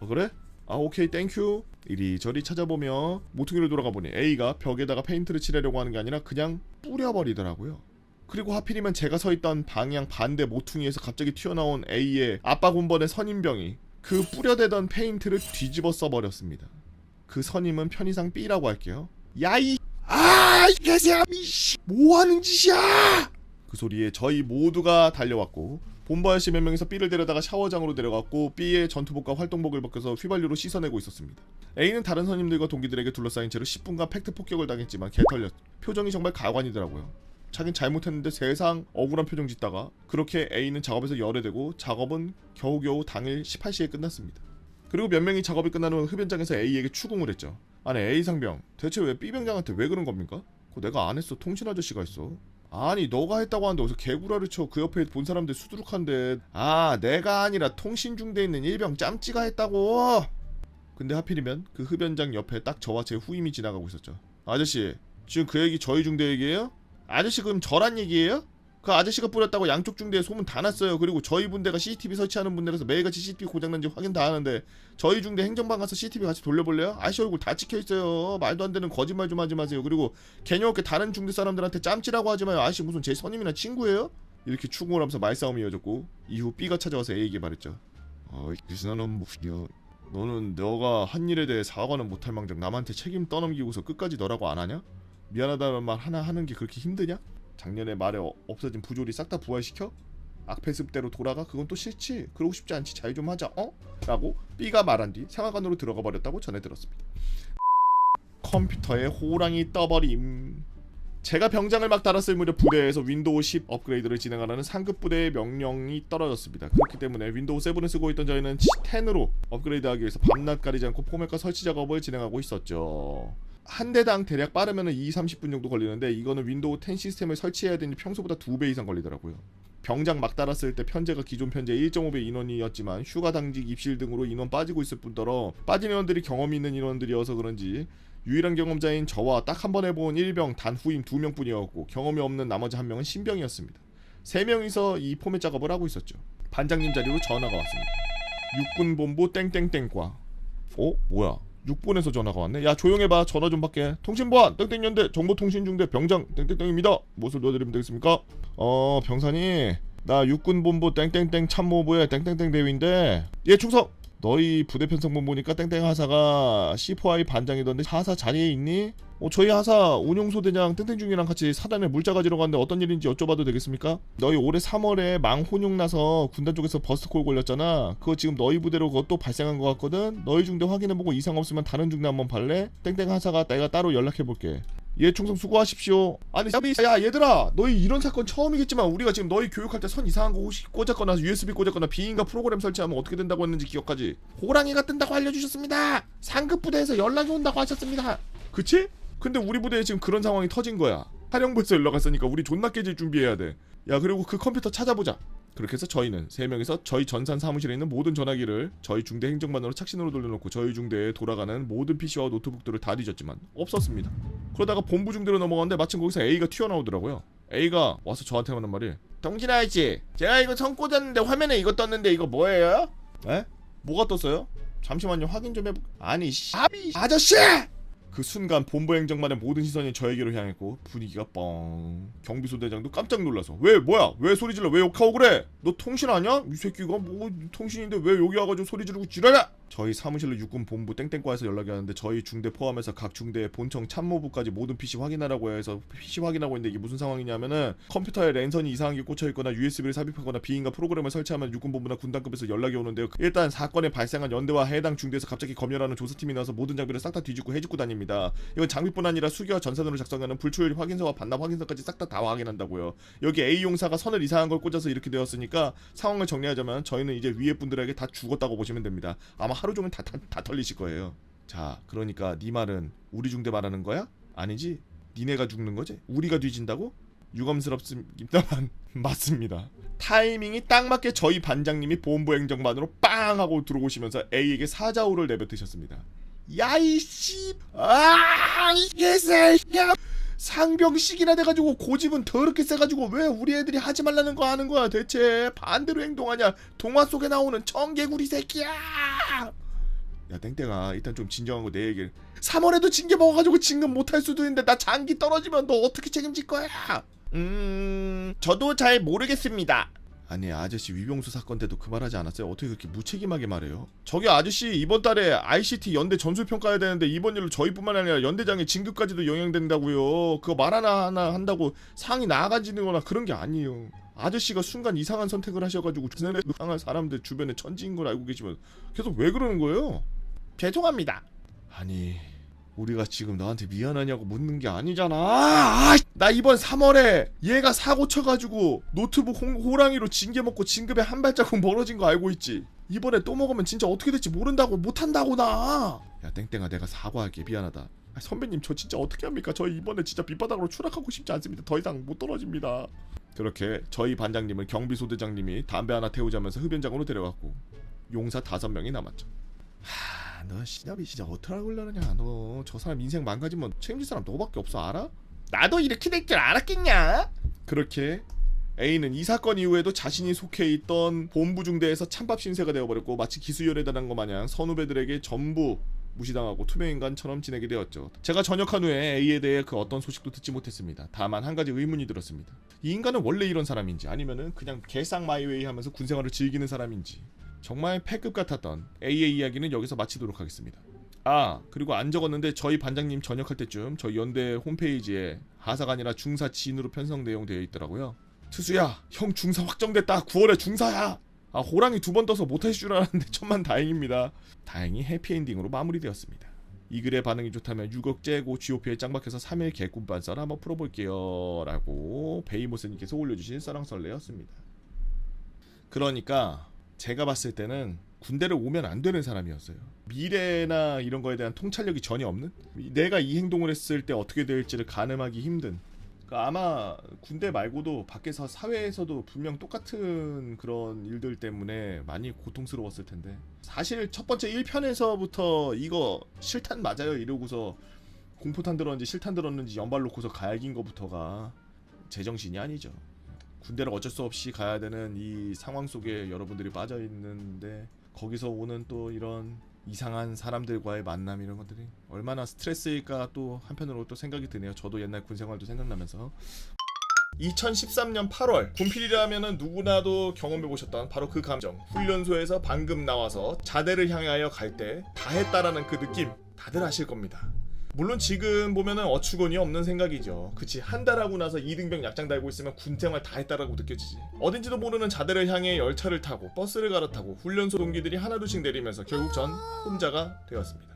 그래? 아 오케이 땡큐. 이리저리 찾아보며 모퉁이로 돌아가 보니 A가 벽에다가 페인트를 칠하려고 하는 게 아니라 그냥 뿌려버리더라고요. 그리고 하필이면 제가 서있던 방향 반대 모퉁이에서 갑자기 튀어나온 A의 아빠 군번의 선임병이 그 뿌려대던 페인트를 뒤집어 써버렸습니다. 그 선임은 편의상 B라고 할게요. 야이 개새야 뭐하는 짓이야. 그 소리에 저희 모두가 달려왔고 본부 아저씨 몇 명이서 B를 데려다가 샤워장으로 데려갔고 B의 전투복과 활동복을 벗겨서 휘발유로 씻어내고 있었습니다. A는 다른 선임들과 동기들에게 둘러싸인 채로 10분간 팩트 폭격을 당했지만 개털렸. 표정이 정말 가관이더라고요. 자긴 잘못했는데 세상 억울한 표정 짓다가 그렇게 A는 작업에서 열애되고 작업은 겨우겨우 당일 18시에 끝났습니다. 그리고 몇 명이 작업이 끝난 후 흡연장에서 A에게 추궁을 했죠. 아니 A 상병 대체 왜 B 병장한테 왜 그런 겁니까? 그거 내가 안 했어. 통신 아저씨가 했어. 아니 너가 했다고 하는데 어디서 개구라를 쳐. 그 옆에 본 사람들 수두룩한데. 아 내가 아니라 통신중대에 있는 일병 짬찌가 했다고. 근데 하필이면 그 흡연장 옆에 딱 저와 제 후임이 지나가고 있었죠. 아저씨 지금 그 얘기 저희 중대 얘기예요? 아저씨 그럼 저란 얘기예요? 그 아저씨가 뿌렸다고 양쪽 중대에 소문 다 났어요. 그리고 저희 분대가 CCTV 설치하는 분대라서 매일같이 CCTV 고장난지 확인 다 하는데 저희 중대 행정반 가서 CCTV 같이 돌려볼래요? 아저씨 얼굴 다 찍혀있어요. 말도 안 되는 거짓말 좀 하지 마세요. 그리고 개념 없게 다른 중대 사람들한테 짬찌라고 하지 마요. 아저씨 무슨 제 선임이나 친구예요? 이렇게 추궁을 하면서 말싸움이 이어졌고 이후 B가 찾아와서 A에게 말했죠. 이순환은 뭐야. 너는 너가 한 일에 대해 사과는 못할 망정 남한테 책임 떠넘기고서 끝까지 너라고 안 하냐? 미안하다는 말 하나 하는 게 그렇게 힘드냐? 작년에 말에 없어진 부조리 싹 다 부활시켜? 악패습대로 돌아가? 그건 또 싫지? 그러고 싶지 않지? 잘 좀 하자 라고 B가 말한 뒤 생활관으로 들어가 버렸다고 전해 들었습니다. 컴퓨터에 호랑이 떠버림. 제가 병장을 막 달았을 무렵 부대에서 윈도우 10 업그레이드를 진행하라는 상급 부대의 명령이 떨어졌습니다. 그렇기 때문에 윈도우 7을 쓰고 있던 저희는 10으로 업그레이드하기 위해서 밤낮 가리지 않고 포맷과 설치 작업을 진행하고 있었죠. 한 대당 대략 빠르면 20-30분 정도 걸리는데 이거는 윈도우 10 시스템을 설치해야 되니 평소보다 2배 이상 걸리더라고요. 병장 막 달았을 때 편제가 기존 편제 1.5배 인원이었지만 휴가 당직 입실 등으로 인원 빠지고 있을 뿐더러 빠진 인원들이 경험이 있는 인원들이어서 그런지 유일한 경험자인 저와 딱 한 번 해본 1병 단 후임 2명뿐이었고 경험이 없는 나머지 1명은 신병이었습니다. 3명이서 이 포맷 작업을 하고 있었죠. 반장님 자리로 전화가 왔습니다. 육군본부 땡땡땡과 뭐야 6번에서 전화가 왔네. 야 조용해봐. 전화 좀 받게. 통신보안 땡땡연대 정보통신중대 병장 땡땡땡입니다. 무엇을 도와드리면 되겠습니까? 병사님 나 육군본부 땡땡땡 참모부의 땡땡땡 대위인데 예 충성. 너희 부대 편성본 보니까 땡땡 하사가 C4I 반장이던데 하사 자리에 있니? 저희 하사 운용소대장 땡땡 중이랑 같이 사단에 물자 가지러 갔는데 어떤 일인지 여쭤봐도 되겠습니까? 너희 올해 3월에 망 혼용 나서 군단 쪽에서 버스콜 걸렸잖아. 그거 지금 너희 부대로 그것도 발생한 것 같거든. 너희 중대 확인해보고 이상 없으면 다른 중대 한번 발래? 땡땡 하사가 내가 따로 연락해볼게. 예 충성 수고하십시오. 아니 야 얘들아 너희 이런 사건 처음이겠지만 우리가 지금 너희 교육할 때 선 이상한 거 혹시 꽂았거나 USB 꽂았거나 비인가 프로그램 설치하면 어떻게 된다고 했는지 기억하지? 호랑이가 뜬다고 알려주셨습니다. 상급 부대에서 연락이 온다고 하셨습니다. 그치? 근데 우리 부대에 지금 그런 상황이 터진 거야. 사령부에서 연락 왔으니까 우리 존나 깨질 준비해야 돼. 야 그리고 그 컴퓨터 찾아보자. 그렇게 해서 저희는 3명이서 저희 전산 사무실에 있는 모든 전화기를 저희 중대 행정반으로 착신으로 돌려놓고 저희 중대에 돌아가는 모든 PC와 노트북들을 다 뒤졌지만 없었습니다. 그러다가 본부 중대로 넘어갔는데 마침 거기서 A가 튀어나오더라고요. A가 와서 저한테 하는 말이 동진 아저씨 제가 이거 선 꽂았는데 화면에 이거 떴는데 이거 뭐예요? 에? 뭐가 떴어요? 잠시만요 확인 좀 해보... 아니 아저씨! 그 순간 본부 행정반의 모든 시선이 저에게로 향했고 분위기가 뻥. 경비소대장도 깜짝 놀라서 왜 뭐야 왜 소리 질러 왜 욕하고 그래 너 통신 아냐? 이 새끼가 뭐 통신인데 왜 여기 와가지고 소리 지르고 지랄이야. 저희 사무실로 육군 본부 땡땡과에서 연락이 왔는데 저희 중대 포함해서 각 중대의 본청 참모부까지 모든 PC 확인하라고 해서 PC 확인하고 있는데 이게 무슨 상황이냐면은 컴퓨터에 랜선이 이상하게 꽂혀있거나 USB를 삽입하거나 비인가 프로그램을 설치하면 육군 본부나 군단급에서 연락이 오는데요. 일단 사건에 발생한 연대와 해당 중대에서 갑자기 검열하는 조사팀이 나와서 모든 장비를 싹 다 뒤집고 해집고 다닙니다. 이건 장비뿐 아니라 수기와 전산으로 작성하는 불초일 확인서와 반납 확인서까지 싹 다 확인한다고요. 여기 A 용사가 선을 이상한 걸 꽂아서 이렇게 되었으니까 상황을 정리하자면 저희는 이제 위에 분들에게 다 죽었다고 보시면 됩니다. 아마 하루 종일 다 털리실 거예요. 자 그러니까 네 말은 우리 중대 말하는 거야? 아니지? 니네가 죽는 거지? 우리가 뒤진다고? 유감스럽습니다만 맞습니다. 타이밍이 딱 맞게 저희 반장님이 본부 행정반으로 빵 하고 들어오시면서 A에게 사자우를 내뱉으셨습니다. 야이씨 이게 새끼야 상병식이나 돼가지고 고집은 더럽게 세가지고 왜 우리 애들이 하지 말라는 거 하는 거야 대체. 반대로 행동하냐 동화 속에 나오는 청개구리 새끼야. 야 땡땡아 일단 좀 진정하고 내 얘기를 3월에도 징계 먹어가지고 진급 못할 수도 있는데 나 장기 떨어지면 너 어떻게 책임질 거야? 저도 잘 모르겠습니다. 아니 아저씨 위병수 사건 때도 그 말하지 않았어요? 어떻게 그렇게 무책임하게 말해요? 저기 아저씨 이번 달에 ICT 연대 전술평가해야 되는데 이번 일로 저희뿐만 아니라 연대장의 진급까지도 영향된다고요. 그거 말 하나 한다고 상이 나아가지는 거나 그런 게 아니에요. 아저씨가 순간 이상한 선택을 하셔가지고 이상한 사람들 주변에 천지인 걸 알고 계시면 계속 왜 그러는 거예요? 죄송합니다. 아니 우리가 지금 너한테 미안하냐고 묻는 게 아니잖아. 나 이번 3월에 얘가 사고 쳐가지고 노트북 호랑이로 징계 먹고 진급에 한 발자국 멀어진 거 알고 있지? 이번에 또 먹으면 진짜 어떻게 될지 모른다고 못한다고 나. 야 땡땡아 내가 사과할게 미안하다. 선배님 저 진짜 어떻게 합니까? 저 이번에 진짜 밑바닥으로 추락하고 싶지 않습니다. 더 이상 못 떨어집니다. 그렇게 저희 반장님은 경비소대장님이 담배 하나 태우자면서 흡연장으로 데려갔고 용사 5명이 남았죠. 너 시나비 진짜 어떡하려고 그러냐. 너 저 사람 인생 망가지면 책임질 사람 너밖에 없어 알아? 나도 이렇게 될 줄 알았겠냐? 그렇게 A는 이 사건 이후에도 자신이 속해 있던 본부 중대에서 찬밥 신세가 되어버렸고 마치 기수열에 달한 것 마냥 선후배들에게 전부 무시당하고 투명인간처럼 지내게 되었죠. 제가 전역한 후에 A에 대해 그 어떤 소식도 듣지 못했습니다. 다만 한 가지 의문이 들었습니다. 이 인간은 원래 이런 사람인지 아니면은 그냥 개쌍 마이웨이 하면서 군생활을 즐기는 사람인지. 정말 패급 같았던 A의 이야기는 여기서 마치도록 하겠습니다. 아 그리고 안 적었는데 저희 반장님 전역할 때쯤 저희 연대 홈페이지에 하사가 아니라 중사 지인으로 편성 내용 되어 있더라고요. 투수야 형 중사 확정됐다. 9월에 중사야. 아 호랑이 2번 떠서 못하실 줄 알았는데 천만 다행입니다. 다행히 해피엔딩으로 마무리되었습니다. 이 글의 반응이 좋다면 6억 째고 GOP에 짱박해서 3일 개꿈반 썰 한번 풀어볼게요 라고 베이모스님께서 올려주신 썰랑썰레였습니다. 그러니까 제가 봤을 때는 군대를 오면 안 되는 사람이었어요. 미래나 이런 거에 대한 통찰력이 전혀 없는, 내가 이 행동을 했을 때 어떻게 될지를 가늠하기 힘든. 그러니까 아마 군대 말고도 밖에서 사회에서도 분명 똑같은 그런 일들 때문에 많이 고통스러웠을 텐데 사실 첫 번째 1편에서부터 이거 실탄 맞아요 이러고서 공포탄 들었는지 실탄 들었는지 연발 놓고서 갈긴 거부터가 제정신이 아니죠. 군대를 어쩔 수 없이 가야 되는 이 상황 속에 여러분들이 빠져 있는데 거기서 오는 또 이런 이상한 사람들과의 만남 이런 것들이 얼마나 스트레스일까 또 한편으로 또 생각이 드네요. 저도 옛날 군 생활도 생각나면서 2013년 8월 군필이라면은 누구나도 경험해보셨던 바로 그 감정. 훈련소에서 방금 나와서 자대를 향하여 갈 때 다 했다라는 그 느낌 다들 아실 겁니다. 물론 지금 보면은 어처구니 없는 생각이죠. 그치, 한 달 하고 나서 2등병 약장 달고 있으면 군생활 다 했다라고 느껴지지. 어딘지도 모르는 자대를 향해 열차를 타고 버스를 갈아타고 훈련소 동기들이 하나둘씩 내리면서 결국 전 혼자가 되었습니다.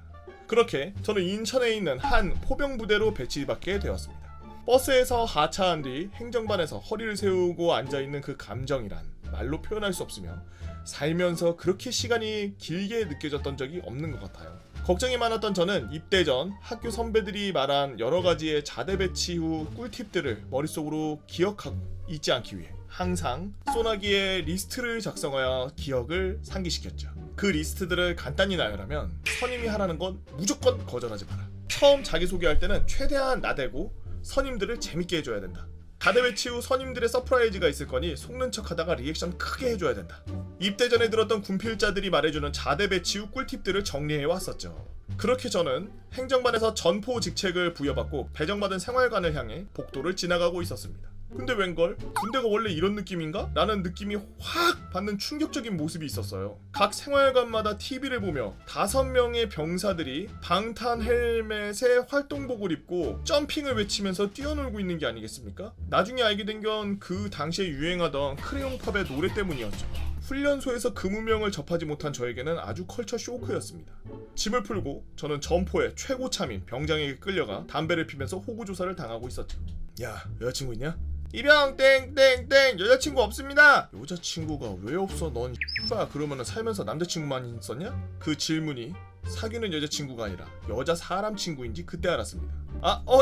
그렇게 저는 인천에 있는 한 포병부대로 배치받게 되었습니다. 버스에서 하차한 뒤 행정반에서 허리를 세우고 앉아있는 그 감정이란 말로 표현할 수 없으며 살면서 그렇게 시간이 길게 느껴졌던 적이 없는 것 같아요. 걱정이 많았던 저는 입대 전 학교 선배들이 말한 여러 가지의 자대 배치 후 꿀팁들을 머릿속으로 기억하고 잊지 않기 위해 항상 소나기에 리스트를 작성하여 기억을 상기시켰죠. 그 리스트들을 간단히 나열하면 선임이 하라는 건 무조건 거절하지 마라. 처음 자기소개할 때는 최대한 나대고 선임들을 재밌게 해줘야 된다. 자대 배치 후 선임들의 서프라이즈가 있을 거니 속는 척하다가 리액션 크게 해줘야 된다. 입대 전에 들었던 군필자들이 말해주는 자대 배치 후 꿀팁들을 정리해왔었죠. 그렇게 저는 행정반에서 전포 직책을 부여받고 배정받은 생활관을 향해 복도를 지나가고 있었습니다. 근데 웬걸? 군대가 원래 이런 느낌인가? 라는 느낌이 확 받는 충격적인 모습이 있었어요. 각 생활관마다 TV를 보며 5명의 병사들이 방탄 헬멧에 활동복을 입고 점핑을 외치면서 뛰어놀고 있는 게 아니겠습니까? 나중에 알게 된 건 그 당시에 유행하던 크레용팝의 노래 때문이었죠. 훈련소에서 그 무명을 접하지 못한 저에게는 아주 컬처 쇼크였습니다. 짐을 풀고 저는 전포의 최고 참인 병장에게 끌려가 담배를 피면서 호구조사를 당하고 있었죠. 야, 여자친구 있냐? 이병 땡땡땡 여자친구 없습니다. 여자친구가 왜 없어? 넌 X야. 그러면은 살면서 남자친구만 있었냐? 그 질문이 사귀는 여자친구가 아니라 여자 사람 친구인지 그때 알았습니다.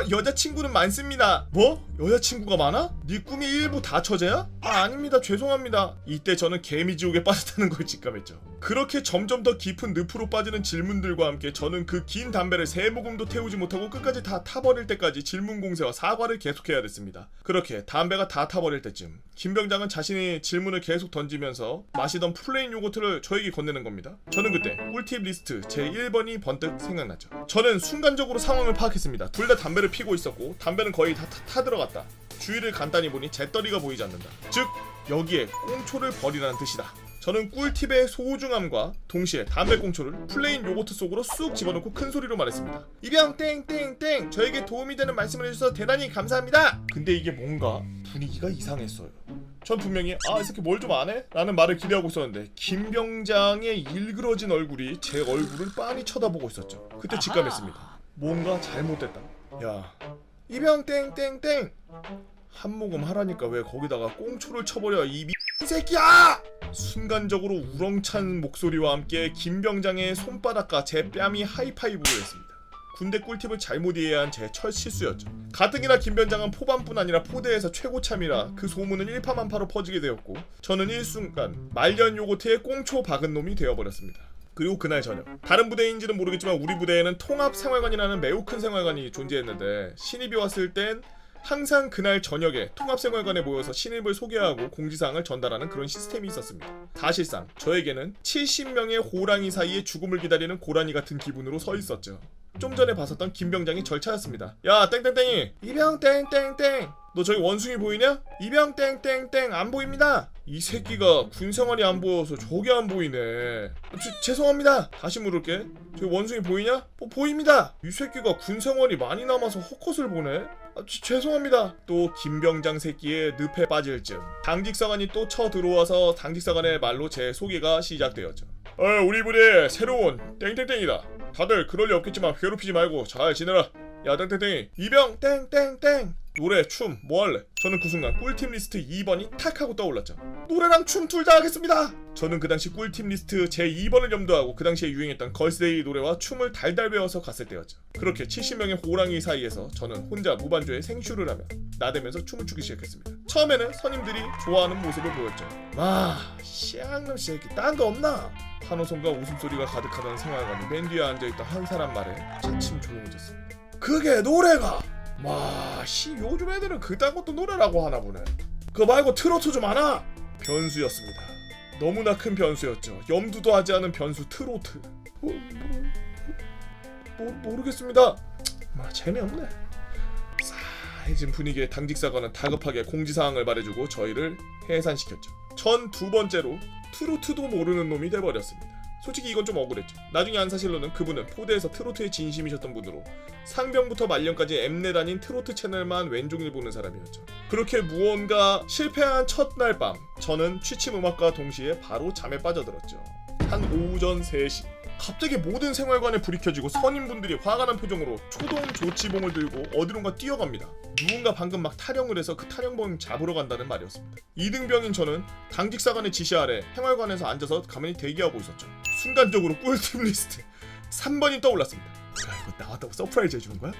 여자친구는 많습니다. 뭐? 여자친구가 많아? 네 꿈이 일부 다 처제야? 아닙니다. 죄송합니다. 이때 저는 개미지옥에 빠졌다는 걸 직감했죠. 그렇게 점점 더 깊은 늪으로 빠지는 질문들과 함께 저는 그 긴 담배를 세 모금도 태우지 못하고 끝까지 다 타버릴 때까지 질문 공세와 사과를 계속해야 됐습니다. 그렇게 담배가 다 타버릴 때쯤 김 병장은 자신이 질문을 계속 던지면서 마시던 플레인 요거트를 저에게 건네는 겁니다. 저는 그때 꿀팁 리스트 제 1번이 번뜩 생각났죠. 저는 순간적으로 상황을 파악했습니다. 둘 다 담배를 피고 있었고 담배는 거의 다 타들어갔다. 주위를 간단히 보니 잿더리가 보이지 않는다. 즉 여기에 꽁초를 버리라는 뜻이다. 저는 꿀팁의 소중함과 동시에 담배꽁초를 플레인 요거트 속으로 쑥 집어넣고 큰 소리로 말했습니다. 이병 땡땡땡 저에게 도움이 되는 말씀을 해주셔서 대단히 감사합니다. 근데 이게 뭔가 분위기가 이상했어요. 전 분명히 이 새끼 뭘 좀 안 해? 라는 말을 기대하고 있었는데 김 병장의 일그러진 얼굴이 제 얼굴을 빤히 쳐다보고 있었죠. 그때 직감했습니다. 뭔가 잘못됐다. 야 이병 땡땡땡 한 모금 하라니까 왜 거기다가 꽁초를 쳐버려 이 새끼야! 순간적으로 우렁찬 목소리와 함께 김 병장의 손바닥과 제 뺨이 하이파이브를 했습니다. 군대 꿀팁을 잘못 이해한 제 첫 실수였죠. 가뜩이나 김 병장은 포반뿐 아니라 포대에서 최고참이라 그 소문은 일파만파로 퍼지게 되었고 저는 일순간 말년 요거트에 꽁초 박은 놈이 되어버렸습니다. 그리고 그날 저녁 다른 부대인지는 모르겠지만 우리 부대에는 통합생활관이라는 매우 큰 생활관이 존재했는데 신입이 왔을 땐 항상 그날 저녁에 통합생활관에 모여서 신입을 소개하고 공지사항을 전달하는 그런 시스템이 있었습니다. 사실상 저에게는 70명의 호랑이 사이에 죽음을 기다리는 고라니 같은 기분으로 서 있었죠. 좀 전에 봤었던 김 병장이 절 찾았습니다. 야 땡땡땡이 이병 땡땡땡 너 저기 원숭이 보이냐? 이병 땡땡땡 안 보입니다. 이 새끼가 군생활이 안 보여서 저게 안 보이네. 죄송합니다. 다시 물을게. 저기 원숭이 보이냐? 보입니다. 이 새끼가 군생활이 많이 남아서 헛것을 보네. 죄송합니다. 또 김병장 새끼의 늪에 빠질 즈음 당직사관이 또 쳐들어와서 당직사관의 말로 제 소개가 시작되었죠. 우리 부대 새로운 땡땡땡이다. 다들 그럴 리 없겠지만 괴롭히지 말고 잘 지내라. 야 땡땡땡이 이병 땡땡땡 노래 춤 뭐 할래? 저는 그 순간 꿀팁 리스트 2번이 탁 하고 떠올랐죠. 노래랑 춤 둘 다 하겠습니다. 저는 그 당시 꿀팁 리스트 제 2번을 염두하고 그 당시에 유행했던 걸스데이 노래와 춤을 달달 배워서 갔을 때였죠. 그렇게 70명의 호랑이 사이에서 저는 혼자 무반주에 생쇼를 하며 나대면서 춤을 추기 시작했습니다. 처음에는 선임들이 좋아하는 모습을 보였죠. 씨앙놈 새끼 딴 거 없나? 환호성과 웃음소리가 가득하던 생활관이 맨 뒤에 앉아있던 한 사람 말에 차츰 조용해졌습니다. 그게 노래가 요즘 애들은 그딴 것도 노래라고 하나 보네. 그거 말고 트로트 좀 하나? 변수였습니다. 너무나 큰 변수였죠. 염두도 하지 않은 변수 트로트. 모르겠습니다. 재미없네. 싸해진 분위기에 당직사관은 다급하게 공지사항을 말해주고 저희를 해산시켰죠. 전 두 번째로 트로트도 모르는 놈이 돼버렸습니다. 솔직히 이건 좀 억울했죠. 나중에 안 사실로는 그분은 포대에서 트로트의 진심이셨던 분으로 상병부터 말년까지 엠넷 아닌 트로트 채널만 왼종일 보는 사람이었죠. 그렇게 무언가 실패한 첫날 밤 저는 취침 음악과 동시에 바로 잠에 빠져들었죠. 한 오전 3시 갑자기 모든 생활관에 불이 켜지고 선임분들이 화가 난 표정으로 초동 조치봉을 들고 어디론가 뛰어갑니다. 누군가 방금 막 타령을 해서 그 타령범 잡으러 간다는 말이었습니다. 2등병인 저는 당직사관의 지시 아래 생활관에서 앉아서 가만히 대기하고 있었죠. 순간적으로 꿀팁 리스트 3번이 떠올랐습니다. 이거 나왔다고 서프라이즈 해주는 거야?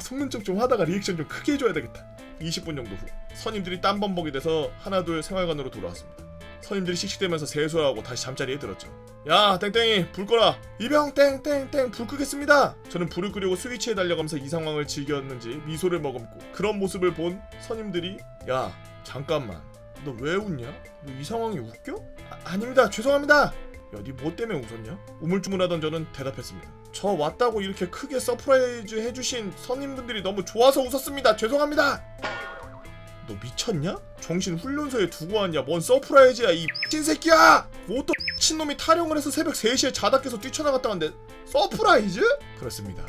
속는 척 좀 하다가 리액션 좀 크게 해줘야 되겠다. 20분 정도 후 선임들이 땀범벅이 돼서 하나둘 생활관으로 돌아왔습니다. 선임들이 씩씩대면서 세수하고 다시 잠자리에 들었죠. 야 땡땡이 불 꺼라. 이병 땡땡땡 불 끄겠습니다. 저는 불을 끄려고 스위치에 달려가면서 이 상황을 즐겼는지 미소를 머금고 그런 모습을 본 선임들이 야 잠깐만 너 왜 웃냐? 너 이 상황이 웃겨? 아닙니다 죄송합니다. 야 니 뭐 때문에 웃었냐? 우물쭈물하던 저는 대답했습니다. 저 왔다고 이렇게 크게 서프라이즈 해주신 선임분들이 너무 좋아서 웃었습니다. 죄송합니다. 너 미쳤냐? 정신 훈련소에 두고 왔냐? 뭔 서프라이즈야 이 미친새끼야! 뭐 또 미친놈이 타령을 해서 새벽 3시에 자다 깨서 뛰쳐나갔다는데 서프라이즈? 그렇습니다.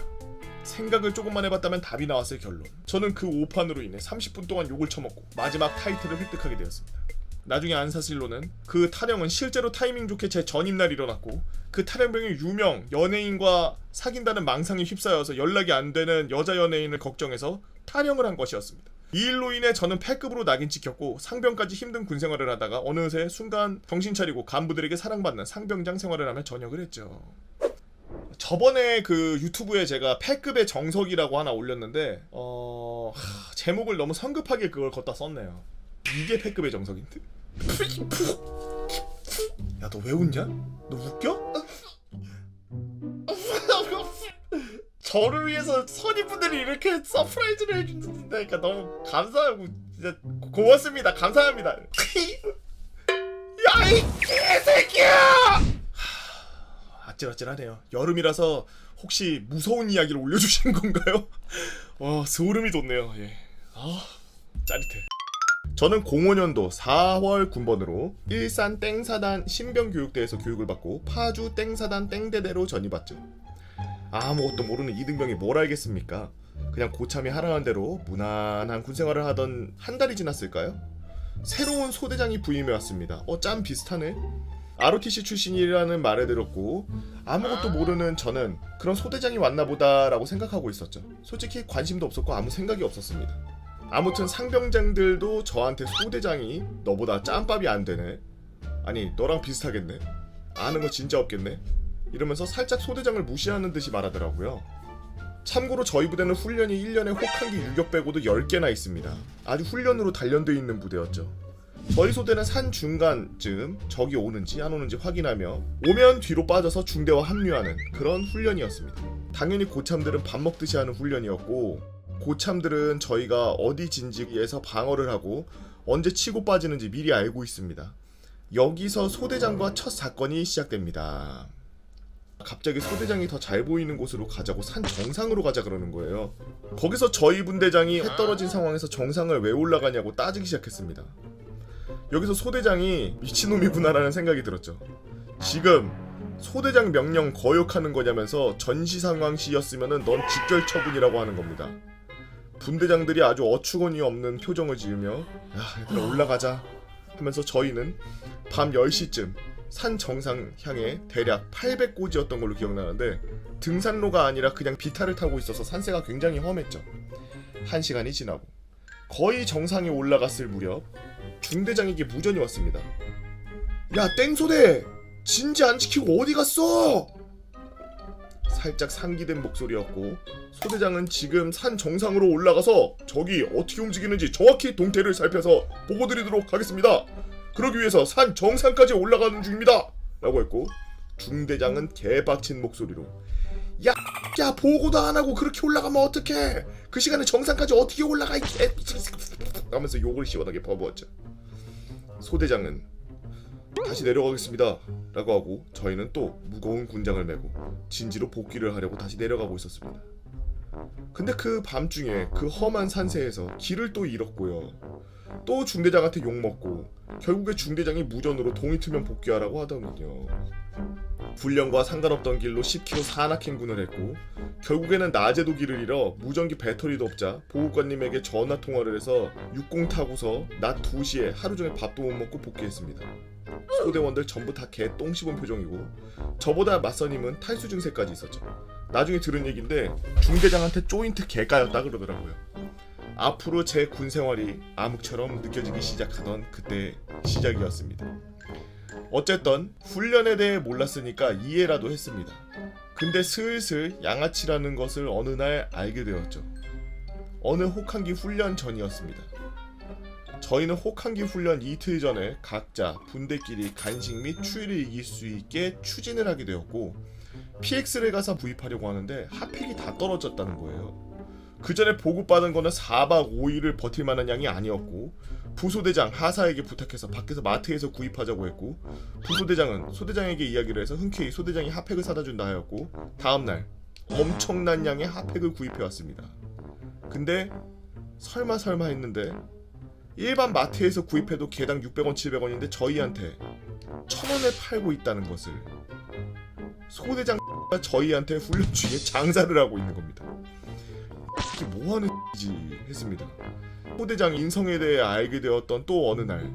생각을 조금만 해봤다면 답이 나왔을 결론. 저는 그 오판으로 인해 30분 동안 욕을 처먹고 마지막 타이틀을 획득하게 되었습니다. 나중에 안사실로는 그 타령은 실제로 타이밍 좋게 제 전임날 일어났고 그 타령병이 유명 연예인과 사귄다는 망상에 휩싸여서 연락이 안 되는 여자 연예인을 걱정해서 타령을 한 것이었습니다. 이 일로 인해 저는 패급으로 낙인 찍혔고 상병까지 힘든 군생활을 하다가 어느새 순간 정신 차리고 간부들에게 사랑받는 상병장 생활을 하며 전역을 했죠. 저번에 그 유튜브에 제가 패급의 정석이라고 하나 올렸는데 제목을 너무 성급하게 그걸 걷다 썼네요. 이게 패급의 정석인데? 야, 너 왜 웃냐? 너 웃겨? 저를 위해서 선임분들이 이렇게 서프라이즈를 해준다니까 너무 감사하고 진짜 고맙습니다. 감사합니다. 야, 이 개새끼야! 아찔아찔하네요. 여름이라서 혹시 무서운 이야기를 올려주신 건가요? 와, 소름이 돋네요. 예. 아, 짜릿해. 저는 05년도 4월 군번으로 일산 땡사단 신병교육대에서 교육을 받고 파주 땡사단 땡대대로 전입왔죠. 아무것도 모르는 이등병이 뭘 알겠습니까? 그냥 고참이 하라는 대로 무난한 군생활을 하던 한 달이 지났을까요? 새로운 소대장이 부임해 왔습니다. 짬 비슷하네. ROTC 출신이라는 말을 들었고 아무것도 모르는 저는 그런 소대장이 왔나 보다라고 생각하고 있었죠. 솔직히 관심도 없었고 아무 생각이 없었습니다. 아무튼 상병장들도 저한테 소대장이 너보다 짬밥이 안 되네, 아니 너랑 비슷하겠네, 아는 거 진짜 없겠네 이러면서 살짝 소대장을 무시하는 듯이 말하더라고요. 참고로 저희 부대는 훈련이 1년에 혹한기 유격 빼고도 10개나 있습니다. 아주 훈련으로 단련되어 있는 부대였죠. 저희 소대는 산 중간쯤 적이 오는지 안 오는지 확인하며 오면 뒤로 빠져서 중대와 합류하는 그런 훈련이었습니다. 당연히 고참들은 밥 먹듯이 하는 훈련이었고 고참들은 저희가 어디 진지에서 방어를 하고 언제 치고 빠지는지 미리 알고 있습니다. 여기서 소대장과 첫 사건이 시작됩니다. 갑자기 소대장이 더 잘 보이는 곳으로 가자고 산 정상으로 가자 그러는 거예요. 거기서 저희 분대장이 해 떨어진 상황에서 정상을 왜 올라가냐고 따지기 시작했습니다. 여기서 소대장이 미친놈이구나라는 생각이 들었죠. 지금 소대장 명령 거역하는 거냐면서 전시상황시였으면은 넌 직결 처분이라고 하는 겁니다. 분대장들이 아주 어처구니 없는 표정을 지으며 야, 얘들아 올라가자 하면서 저희는 밤 10시쯤 산 정상 향해 대략 800고지였던 걸로 기억나는데 등산로가 아니라 그냥 비탈을 타고 있어서 산세가 굉장히 험했죠. 1시간이 지나고 거의 정상에 올라갔을 무렵 중대장에게 무전이 왔습니다. 야, 땡소대! 진지 안 지키고 어디 갔어? 살짝 상기된 목소리였고 소대장은 지금 산 정상으로 올라가서 적이 어떻게 움직이는지 정확히 동태를 살펴서 보고드리도록 하겠습니다. 그러기 위해서 산 정상까지 올라가는 중입니다 라고 했고 중대장은 개박친 목소리로 야 보고도 안 하고 그렇게 올라가면 어떡해, 그 시간에 정상까지 어떻게 올라가 이 개 하면서 욕을 시원하게 퍼부었죠. 소대장은 다시 내려가겠습니다 라고 하고 저희는 또 무거운 군장을 메고 진지로 복귀를 하려고 다시 내려가고 있었습니다. 근데 그 밤중에 그 험한 산세에서 길을 또 잃었고요. 또 중대장한테 욕먹고 결국에 중대장이 무전으로 동이 트면 복귀하라고 하더군요. 훈련과 상관없던 길로 10km 산악행군을 했고 결국에는 낮에도 길을 잃어 무전기 배터리도 없자 보호관님에게 전화 통화를 해서 60 타고서 낮 2시에 하루 종일 밥도 못 먹고 복귀했습니다. 소대원들 전부 다 개 똥 씹은 표정이고 저보다 맞선임은 탈수 증세까지 있었죠. 나중에 들은 얘기인데 중대장한테 조인트 개까였다 그러더라고요. 앞으로 제 군생활이 암흑처럼 느껴지기 시작하던 그때 시작이었습니다. 어쨌든 훈련에 대해 몰랐으니까 이해라도 했습니다. 근데 슬슬 양아치라는 것을 어느 날 알게 되었죠. 어느 혹한기 훈련 전이었습니다. 저희는 혹한기 훈련 이틀 전에 각자 분대끼리 간식 및 추위를 이길 수 있게 추진을 하게 되었고 PX를 가서 구입하려고 하는데 핫팩이 다 떨어졌다는 거예요. 그 전에 보급받은 거는 4박 5일을 버틸 만한 양이 아니었고 부소대장 하사에게 부탁해서 밖에서 마트에서 구입하자고 했고 부소대장은 소대장에게 이야기를 해서 흔쾌히 소대장이 핫팩을 사다 준다 하였고 다음날 엄청난 양의 핫팩을 구입해왔습니다. 근데 설마 했는데 일반 마트에서 구입해도 개당 600원 700원인데 저희한테 1000원에 팔고 있다는 것을 소대장가 저희한테 훈련 중에 장사를 하고 있는 겁니다. 이게 뭐하는 지 했습니다. 소대장 인성에 대해 알게 되었던 또 어느 날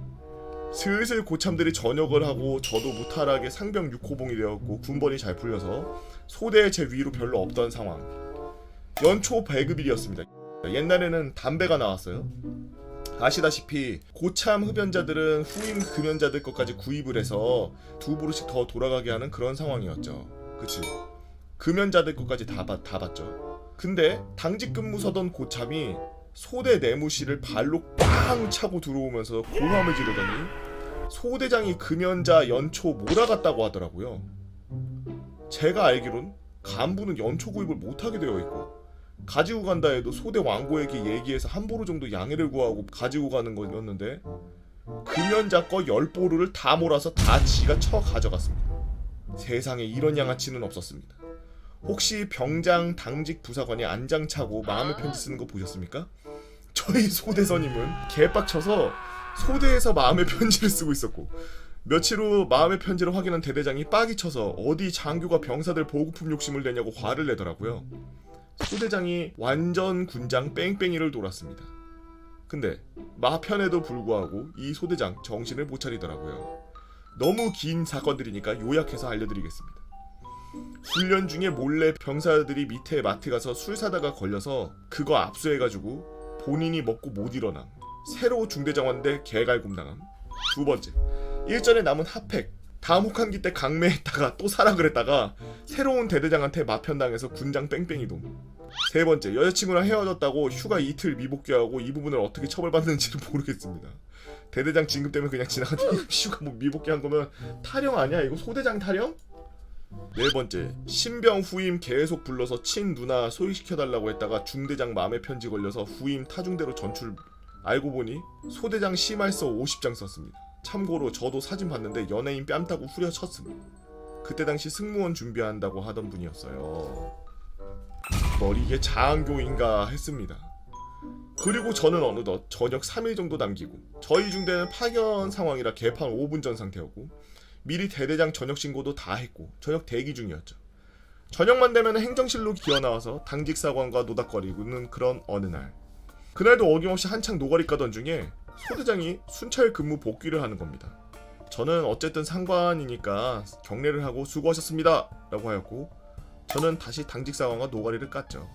슬슬 고참들이 전역을 하고 저도 무탈하게 상병 6호봉이 되었고 군번이 잘 풀려서 소대에 제 위로 별로 없던 상황. 연초 배급일이었습니다. 옛날에는 담배가 나왔어요. 아시다시피 고참 흡연자들은 후임 금연자들 것까지 구입을 해서 두 부르씩 더 돌아가게 하는 그런 상황이었죠. 그치? 금연자들 것까지 다 봤죠. 근데 당직 근무 서던 고참이 소대 내무실을 발로 빵 차고 들어오면서 고함을 지르더니 소대장이 금연자 연초 몰아갔다고 하더라고요. 제가 알기론 간부는 연초 구입을 못하게 되어 있고 가지고 간다 해도 소대 왕고에게 얘기해서 한 보루 정도 양해를 구하고 가지고 가는 거였는데 금연자 거 10보루를 다 몰아서 다 지가 쳐 가져갔습니다. 세상에 이런 양아치는 없었습니다. 혹시 병장 당직 부사관이 안장 차고 마음의 편지 쓰는 거 보셨습니까? 저희 소대선임은 개빡쳐서 소대에서 마음의 편지를 쓰고 있었고 며칠 후 마음의 편지를 확인한 대대장이 빡이 쳐서 어디 장교가 병사들 보급품 욕심을 내냐고 화를 내더라고요. 소대장이 완전 군장 뺑뺑이를 돌았습니다. 근데 마편에도 불구하고 이 소대장 정신을 못 차리더라고요. 너무 긴 사건들이니까 요약해서 알려드리겠습니다. 훈련 중에 몰래 병사들이 밑에 마트 가서 술 사다가 걸려서 그거 압수해가지고 본인이 먹고 못 일어남. 새로 중대장관대 개갈굼당함. 두 번째, 일전에 남은 핫팩 다음 혹한기 때 강매했다가 또 사라 그랬다가 새로운 대대장한테 마편당해서 군장 뺑뺑이돔. 세 번째, 여자친구랑 헤어졌다고 휴가 이틀 미복귀하고 이 부분을 어떻게 처벌받는지는 모르겠습니다. 대대장 진급 때문에 그냥 지나가는 휴가 뭐 미복귀한 거면 타령 아니야? 이거 소대장 타령? 네 번째, 신병 후임 계속 불러서 친 누나 소개시켜달라고 했다가 중대장 마음의 편지 걸려서 후임 타중대로 전출. 알고 보니 소대장 심할서 50장 썼습니다. 참고로 저도 사진 봤는데 연예인 뺨 따고 후려쳤습니다. 그때 당시 승무원 준비한다고 하던 분이었어요. 머리 이게 장교인가 했습니다. 그리고 저는 어느덧 저녁 3일 정도 남기고 저희 중대는 파견 상황이라 개판 5분 전 상태였고 미리 대대장 저녁 신고도 다 했고 저녁 대기 중이었죠. 저녁만 되면 행정실로 기어나와서 당직사관과 노닥거리고는 그런 어느 날, 그날도 어김없이 한창 노가리 까던 중에 소대장이 순찰 근무 복귀를 하는 겁니다. 저는 어쨌든 상관이니까 경례를 하고 수고하셨습니다 라고 하였고 저는 다시 당직사관과 노가리를 깠죠.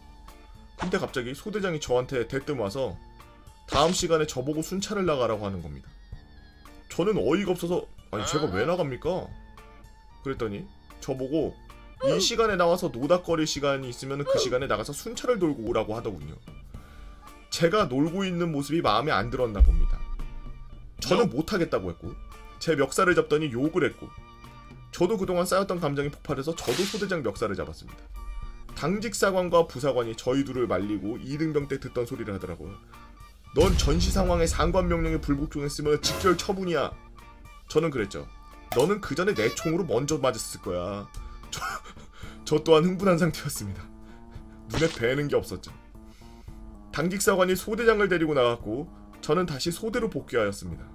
근데 갑자기 소대장이 저한테 대뜸 와서 다음 시간에 저보고 순찰을 나가라고 하는 겁니다. 저는 어이가 없어서 아니 제가 왜 나갑니까? 그랬더니 저보고 이 시간에 나와서 노닥거릴 시간이 있으면 그 시간에 나가서 순찰을 돌고 오라고 하더군요. 제가 놀고 있는 모습이 마음에 안 들었나 봅니다. 저는 못하겠다고 했고 제 멱살을 잡더니 욕을 했고 저도 그동안 쌓였던 감정이 폭발해서 저도 소대장 멱살을 잡았습니다. 당직사관과 부사관이 저희 둘을 말리고 2등병 때 듣던 소리를 하더라고요. 넌 전시 상황에 상관명령에 불복종했으면 직결 처분이야. 저는 그랬죠. 너는 그 전에 내 총으로 먼저 맞았을 거야. 저 또한 흥분한 상태였습니다. 눈에 뵈는 게 없었죠. 당직사관이 소대장을 데리고 나갔고 저는 다시 소대로 복귀하였습니다.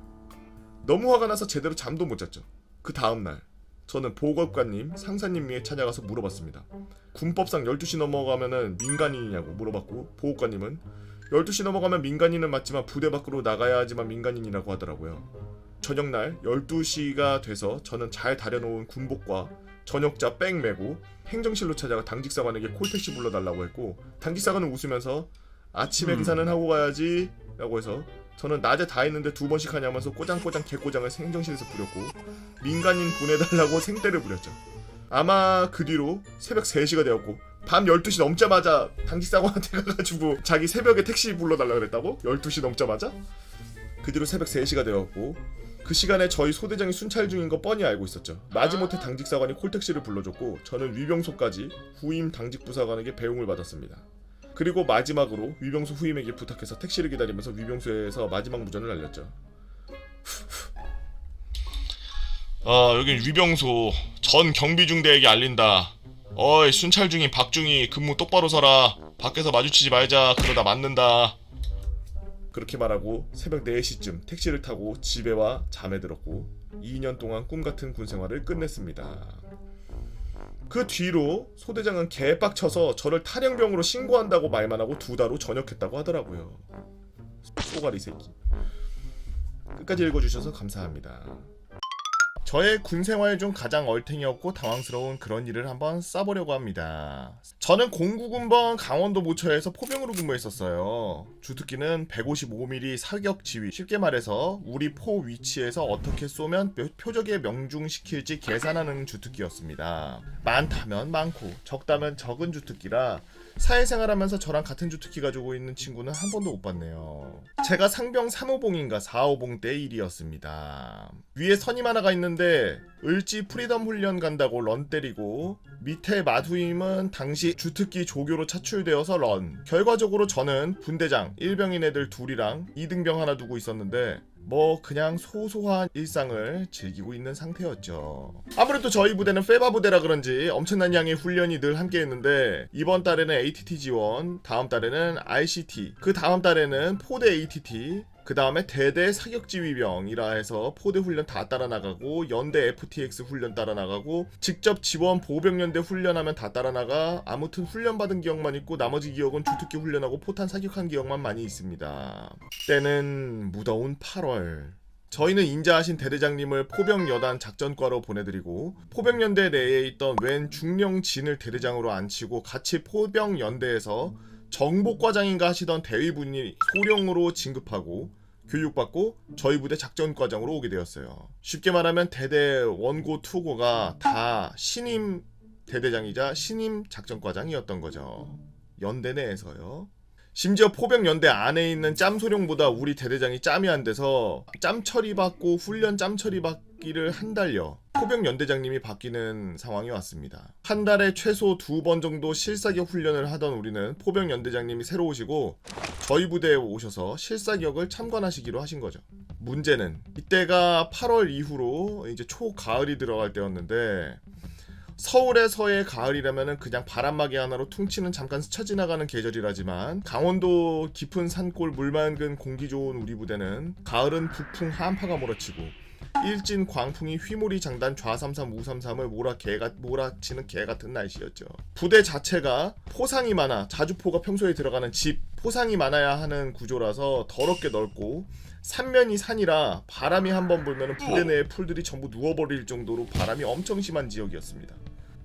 너무 화가 나서 제대로 잠도 못 잤죠. 그 다음날 저는 보급관님, 상사님에게 찾아가서 물어봤습니다. 군법상 12시 넘어가면은 민간인이냐고 물어봤고 보급관님은 12시 넘어가면 민간인은 맞지만 부대 밖으로 나가야 하지만 민간인이라고 하더라고요. 저녁날 12시가 돼서 저는 잘 다려놓은 군복과 저녁자 백 메고 행정실로 찾아가 당직사관에게 콜택시 불러달라고 했고 당직사관은 웃으면서 아침 행사는 하고 가야지 라고 해서 저는 낮에 다 했는데 2번씩 하냐면서 꼬장꼬장 개꼬장을 행정실에서 부렸고 민간인 보내달라고 생떼를 부렸죠. 아마 그 뒤로 새벽 3시가 되었고 밤 12시 넘자마자 당직사관한테 가가지고 자기 새벽에 택시 불러달라 그랬다고? 12시 넘자마자? 그 뒤로 새벽 3시가 되었고 그 시간에 저희 소대장이 순찰 중인 거 뻔히 알고 있었죠. 마지못해 당직사관이 콜택시를 불러줬고 저는 위병소까지 후임 당직부사관에게 배웅을 받았습니다. 그리고 마지막으로 위병소 후임에게 부탁해서 택시를 기다리면서 위병소에서 마지막 무전을 날렸죠. 여긴 위병소 전 경비중대에게 알린다. 어이 순찰 중인 박중희 근무 똑바로 서라. 밖에서 마주치지 말자. 그러다 맞는다. 그렇게 말하고 새벽 4시쯤 택시를 타고 집에 와 잠에 들었고 2년 동안 꿈같은 군생활을 끝냈습니다. 그 뒤로 소대장은 개빡쳐서 저를 탈영병으로 신고한다고 말만 하고 2달 후 전역했다고 하더라고요. 쏘가리 새끼. 끝까지 읽어주셔서 감사합니다. 저의 군생활 중 가장 얼탱이었고 당황스러운 그런 일을 한번 써보려고 합니다. 저는 공구군번 강원도 모처에서 포병으로 근무했었어요. 주특기는 155mm 사격 지휘. 쉽게 말해서 우리 포 위치에서 어떻게 쏘면 표적에 명중시킬지 계산하는 주특기였습니다. 많다면 많고 적다면 적은 주특기라 사회생활하면서 저랑 같은 주특기 가지고 있는 친구는 한 번도 못 봤네요. 제가 상병 3호봉인가 4호봉 때 일이었습니다. 위에 선임 하나가 있는데 을지 프리덤 훈련 간다고 런 때리고, 밑에 마두임은 당시 주특기 조교로 차출되어서 런. 결과적으로 저는 분대장 1병인 애들 둘이랑 2등병 하나 두고 있었는데 뭐 그냥 소소한 일상을 즐기고 있는 상태였죠. 아무래도 저희 부대는 페바 부대라 그런지 엄청난 양의 훈련이 늘 함께 했는데, 이번 달에는 ATT 지원, 다음 달에는 RCT, 그 다음 달에는 포대 ATT, 그 다음에 대대 사격지휘병이라 해서 포대 훈련 다 따라 나가고, 연대 FTX 훈련 따라 나가고, 직접 지원 보병연대 훈련하면 다 따라 나가. 아무튼 훈련 받은 기억만 있고 나머지 기억은 주특기 훈련하고 포탄 사격한 기억만 많이 있습니다. 때는 무더운 8월. 저희는 인자하신 대대장님을 포병여단 작전과로 보내드리고, 포병연대 내에 있던 웬 중령진을 대대장으로 앉히고 같이 포병연대에서 정복과장인가 하시던 대위분이 소령으로 진급하고 교육받고 저희 부대 작전과장으로 오게 되었어요. 쉽게 말하면 대대 원고 투고가 다 신임 대대장이자 신임 작전과장이었던 거죠. 연대 내에서요. 심지어 포병연대 안에 있는 짬소령보다 우리 대대장이 짬이 안 돼서 짬 처리받고 훈련 짬 처리받기를 한 달여 포병연대장님이 바뀌는 상황이 왔습니다. 한 달에 최소 2번 정도 실사격 훈련을 하던 우리는 포병연대장님이 새로 오시고 저희 부대에 오셔서 실사격을 참관하시기로 하신 거죠. 문제는 이때가 8월 이후로 이제 초가을이 들어갈 때였는데, 서울에서의 가을이라면 그냥 바람막이 하나로 퉁치는 잠깐 스쳐 지나가는 계절이라지만, 강원도 깊은 산골 물 맑은 공기 좋은 우리 부대는 가을은 북풍 한파가 몰아치고 일진 광풍이 휘몰이 장단 좌33 우삼삼을 몰아치는 개같은 날씨였죠. 부대 자체가 포상이 많아, 자주포가 평소에 들어가는 집 포상이 많아야 하는 구조라서 더럽게 넓고, 산면이 산이라 바람이 한번 불면 부대 내의 풀들이 전부 누워버릴 정도로 바람이 엄청 심한 지역이었습니다.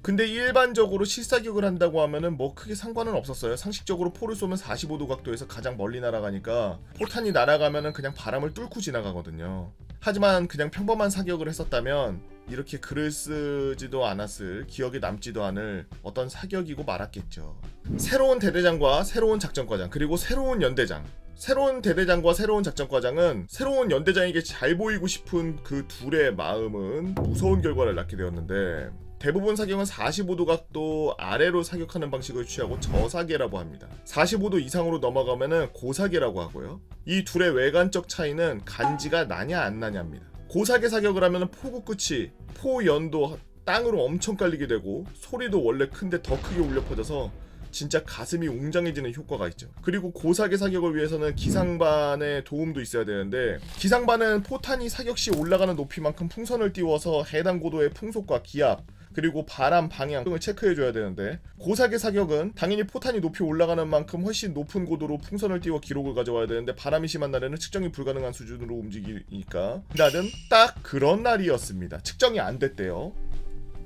근데 일반적으로 실사격을 한다고 하면은 뭐 크게 상관은 없었어요. 상식적으로 포를 쏘면 45도 각도에서 가장 멀리 날아가니까 포탄이 날아가면은 그냥 바람을 뚫고 지나가거든요. 하지만 그냥 평범한 사격을 했었다면 이렇게 글을 쓰지도 않았을, 기억에 남지도 않을 어떤 사격이고 말았겠죠. 새로운 대대장과 새로운 작전과장, 그리고 새로운 연대장. 새로운 대대장과 새로운 작전과장은 새로운 연대장에게 잘 보이고 싶은 그 둘의 마음은 무서운 결과를 낳게 되었는데, 대부분 사격은 45도 각도 아래로 사격하는 방식을 취하고 저사계라고 합니다. 45도 이상으로 넘어가면은 고사계라고 하고요. 이 둘의 외관적 차이는 간지가 나냐 안 나냐입니다. 고사계 사격을 하면은 포구 끝이 포연도 땅으로 엄청 깔리게 되고, 소리도 원래 큰데 더 크게 울려 퍼져서 진짜 가슴이 웅장해지는 효과가 있죠. 그리고 고사계 사격을 위해서는 기상반의 도움도 있어야 되는데, 기상반은 포탄이 사격 시 올라가는 높이만큼 풍선을 띄워서 해당 고도의 풍속과 기압, 그리고 바람 방향 등을 체크해줘야 되는데, 고사계 사격은 당연히 포탄이 높이 올라가는 만큼 훨씬 높은 고도로 풍선을 띄워 기록을 가져와야 되는데, 바람이 심한 날에는 측정이 불가능한 수준으로 움직이니까 날은 딱 그런 날이었습니다. 측정이 안 됐대요.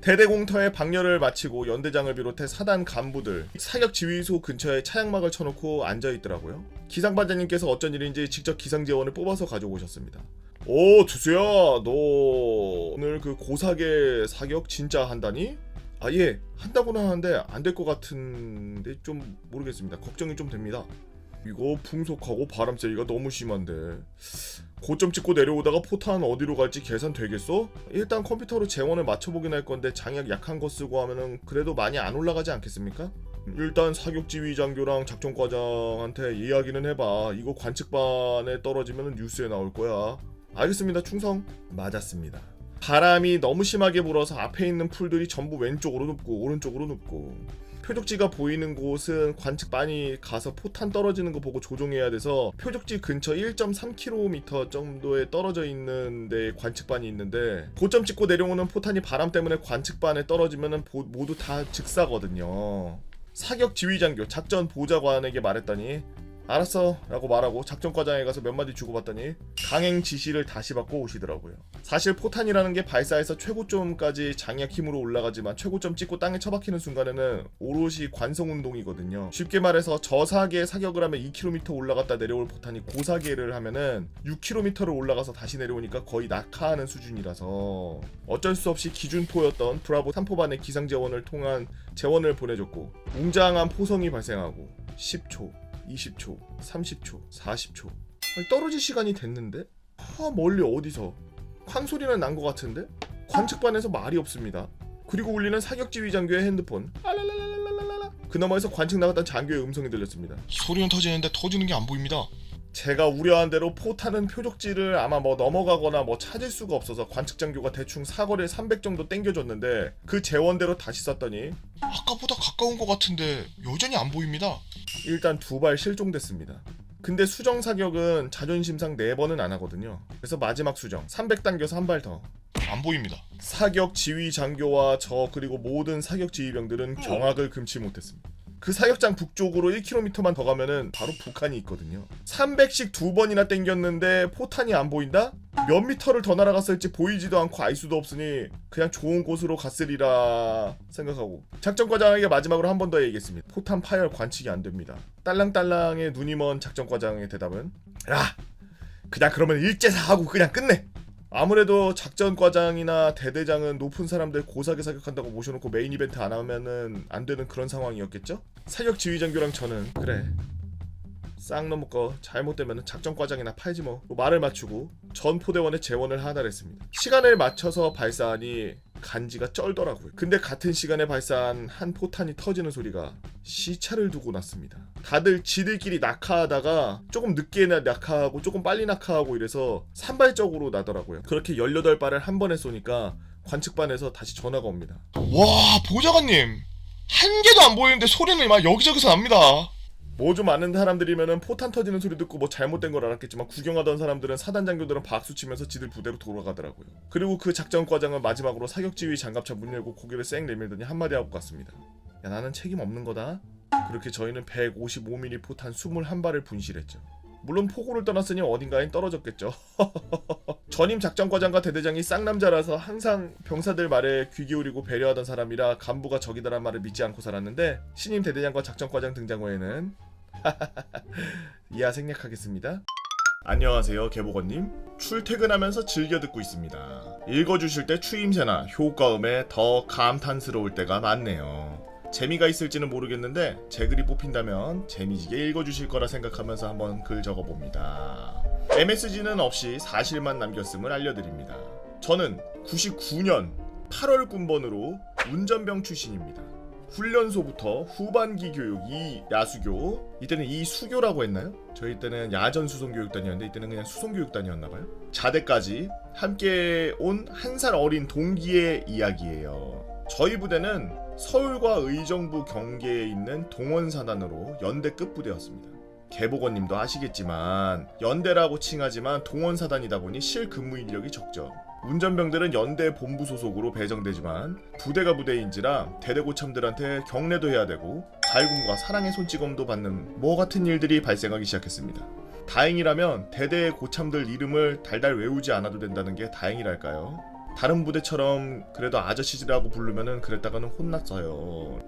대대공터의 방열을 마치고 연대장을 비롯해 사단 간부들 사격 지휘소 근처에 차양막을 쳐놓고 앉아있더라고요. 기상반장님께서 어쩐 일인지 직접 기상제원을 뽑아서 가져오셨습니다. 오, 두수야, 너 오늘 그 고사계 사격 진짜 한다니? 아, 예, 한다고는 하는데 안 될 것 같은데 좀 모르겠습니다. 걱정이 좀 됩니다. 이거 풍속하고 바람 세기가 너무 심한데 고점 찍고 내려오다가 포탄 어디로 갈지 계산 되겠어? 일단 컴퓨터로 재원을 맞춰보긴 할 건데 장약 약한 거 쓰고 하면은 그래도 많이 안 올라가지 않겠습니까? 일단 사격지휘장교랑 작전과장한테 이야기는 해봐. 이거 관측반에 떨어지면 뉴스에 나올 거야. 알겠습니다. 충성. 맞았습니다. 바람이 너무 심하게 불어서 앞에 있는 풀들이 전부 왼쪽으로 눕고 오른쪽으로 눕고, 표적지가 보이는 곳은 관측반이 가서 포탄 떨어지는 거 보고 조종해야 돼서 표적지 근처 1.3km 정도에 떨어져 있는 데 관측반이 있는데, 고점 찍고 내려오는 포탄이 바람 때문에 관측반에 떨어지면 모두 다 즉사거든요. 사격 지휘장교 작전 보좌관에게 말했더니 알았어 라고 말하고 작전과장에 가서 몇 마디 주고받더니 강행 지시를 다시 받고 오시더라고요. 사실 포탄이라는 게 발사해서 최고점까지 장약 힘으로 올라가지만 최고점 찍고 땅에 처박히는 순간에는 오롯이 관성운동이거든요. 쉽게 말해서 저사계에 사격을 하면 2km 올라갔다 내려올 포탄이 고사계를 하면은 6km를 올라가서 다시 내려오니까 거의 낙하하는 수준이라서 어쩔 수 없이 기준포였던 브라보 3포반의 기상재원을 통한 재원을 보내줬고 웅장한 포성이 발생하고 10초 20초, 30초, 40초 아니, 떨어질 시간이 됐는데? 멀리 어디서 쾅소리는 난 것 같은데? 관측반에서 말이 없습니다. 그리고 울리는 사격지휘 장교의 핸드폰 알랄랄랄랄랄라 그 너머에서 관측 나갔던 장교의 음성이 들렸습니다. 소리는 터지는데 터지는 게 안 보입니다. 제가 우려한 대로 포탄은 표적지를 아마 넘어가거나 찾을 수가 없어서 관측 장교가 대충 사거리에 300 정도 땡겨줬는데 그 재원대로 다시 쐈더니 아까보다 가까운 것 같은데 여전히 안 보입니다. 일단 2발 실종됐습니다. 근데 수정 사격은 자존심상 4번은 안 하거든요. 그래서 마지막 수정 300 당겨서 한 발 더. 안 보입니다. 사격 지휘 장교와 저 그리고 모든 사격 지휘병들은 경악을 금치 못했습니다. 그 사격장 북쪽으로 1km만 더 가면은 바로 북한이 있거든요. 300씩 2번이나 땡겼는데 포탄이 안 보인다? 몇 미터를 더 날아갔을지 보이지도 않고 알 수도 없으니 그냥 좋은 곳으로 갔으리라 생각하고 작전과장에게 마지막으로 한 번 더 얘기했습니다. 포탄 파열 관측이 안 됩니다. 딸랑딸랑의 눈이 먼 작전과장의 대답은 야 그냥 그러면 일제사하고 그냥 끝내. 아무래도 작전과장이나 대대장은 높은 사람들 고사게 사격한다고 모셔놓고 메인 이벤트 안 하면은 안 되는 그런 상황이었겠죠? 사격 지휘장교랑 저는 그래 쌍놈 거 잘못되면 작전과장이나 팔지 뭐 말을 맞추고 전 포대원의 재원을 하달했습니다. 시간을 맞춰서 발사하니 간지가 쩔더라고요. 근데 같은 시간에 발사한 한 포탄이 터지는 소리가 시차를 두고 났습니다. 다들 지들끼리 낙하하다가 조금 늦게 낙하하고 조금 빨리 낙하하고 이래서 산발적으로 나더라고요. 그렇게 18발을 한 번에 쏘니까 관측반에서 다시 전화가 옵니다. 와 보좌관님 한 개도 안 보이는데 소리는 막 여기저기서 납니다. 뭐 좀 아는 사람들이면은 포탄 터지는 소리 듣고 잘못된 걸 알았겠지만 구경하던 사람들은 사단 장교들은 박수 치면서 지들 부대로 돌아가더라고요. 그리고 그 작전과장은 마지막으로 사격지휘 장갑차 문 열고 고개를 쌩 내밀더니 한마디 하고 갔습니다. 야 나는 책임 없는 거다. 그렇게 저희는 155mm 포탄 21발을 분실했죠. 물론 포구를 떠났으니 어딘가엔 떨어졌겠죠. 전임 작전과장과 대대장이 쌍남자라서 항상 병사들 말에 귀 기울이고 배려하던 사람이라 간부가 적이다란 말을 믿지 않고 살았는데 신임 대대장과 작전과장 등장 후에는 이하 생략하겠습니다. 안녕하세요 개보건님. 출퇴근하면서 즐겨 듣고 있습니다. 읽어주실 때 추임새나 효과음에 더 감탄스러울 때가 많네요. 재미가 있을지는 모르겠는데 제 글이 뽑힌다면 재미지게 읽어주실 거라 생각하면서 한번 글 적어봅니다. MSG는 없이 사실만 남겼음을 알려드립니다. 저는 99년 8월 군번으로 운전병 출신입니다. 훈련소부터 후반기 교육, 이 야수교, 이때는 이 수교라고 했나요? 저희 때는 야전 수송교육단이었는데 이때는 그냥 수송교육단이었나봐요. 자대까지 함께 온 한 살 어린 동기의 이야기예요. 저희 부대는 서울과 의정부 경계에 있는 동원사단으로 연대급 부대였습니다. 개보건님도 아시겠지만 연대라고 칭하지만 동원사단이다 보니 실근무 인력이 적죠. 운전병들은 연대 본부 소속으로 배정되지만 부대가 부대인지라 대대고참들한테 경례도 해야 되고 갈굼과 사랑의 손찌검도 받는 뭐 같은 일들이 발생하기 시작했습니다. 다행이라면 대대 고참들 이름을 달달 외우지 않아도 된다는 게 다행이랄까요? 다른 부대처럼 그래도 아저씨라고 부르면은 그랬다가는 혼났어요.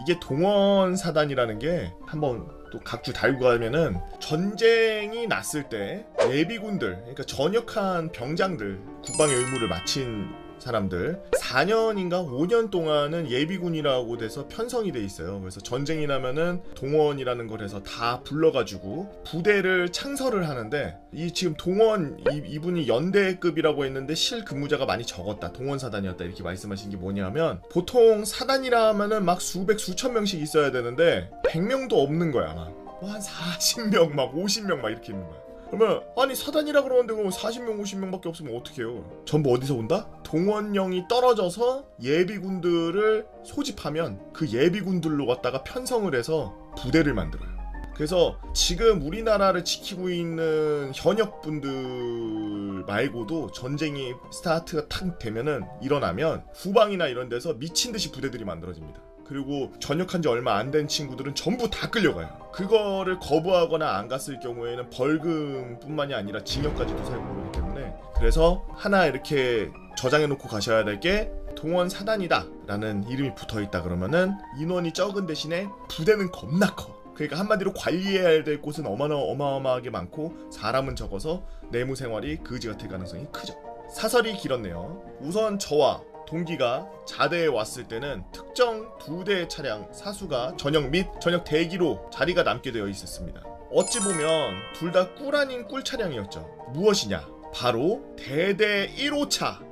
이게 동원사단이라는 게 한번 또 각주 달고 가면은 전쟁이 났을 때 예비군들, 그러니까 전역한 병장들, 국방의 의무를 마친 사람들 4년인가 5년 동안은 예비군이라고 돼서 편성이 돼 있어요. 그래서 전쟁이 나면은 동원이라는 걸 해서 다 불러가지고 부대를 창설을 하는데 이 지금 동원 이분이 연대급이라고 했는데 실근무자가 많이 적었다, 동원사단이었다 이렇게 말씀하신 게 뭐냐면 보통 사단이라 하면은 막 수백 수천 명씩 있어야 되는데 100명도 없는 거야. 막 뭐 한 40명 막 50명 막 이렇게 있는 거야. 그러면 아니 사단이라 그러는데 그럼 40명 50명밖에 없으면 어떡해요. 전부 어디서 온다? 동원령이 떨어져서 예비군들을 소집하면 그 예비군들로 갖다가 편성을 해서 부대를 만들어요. 그래서 지금 우리나라를 지키고 있는 현역분들 말고도 전쟁이 스타트가 탁 되면은 일어나면 후방이나 이런 데서 미친듯이 부대들이 만들어집니다. 그리고 전역한 지 얼마 안 된 친구들은 전부 다 끌려가요. 그거를 거부하거나 안 갔을 경우에는 벌금뿐만이 아니라 징역까지도 살고 그러기 때문에, 그래서 하나 이렇게 저장해놓고 가셔야 될 게 동원 사단이다 라는 이름이 붙어있다 그러면은 인원이 적은 대신에 부대는 겁나 커. 그러니까 한마디로 관리해야 될 곳은 어마어마하게 많고 사람은 적어서 내무 생활이 그지 같을 가능성이 크죠. 사설이 길었네요. 우선 저와 동기가 자대에 왔을 때는 특정 2대의 차량 사수가 전역 및 전역 대기로 자리가 남게 되어 있었습니다. 어찌 보면 둘 다 꿀 아닌 꿀 차량이었죠. 무엇이냐? 바로 대대 1호차.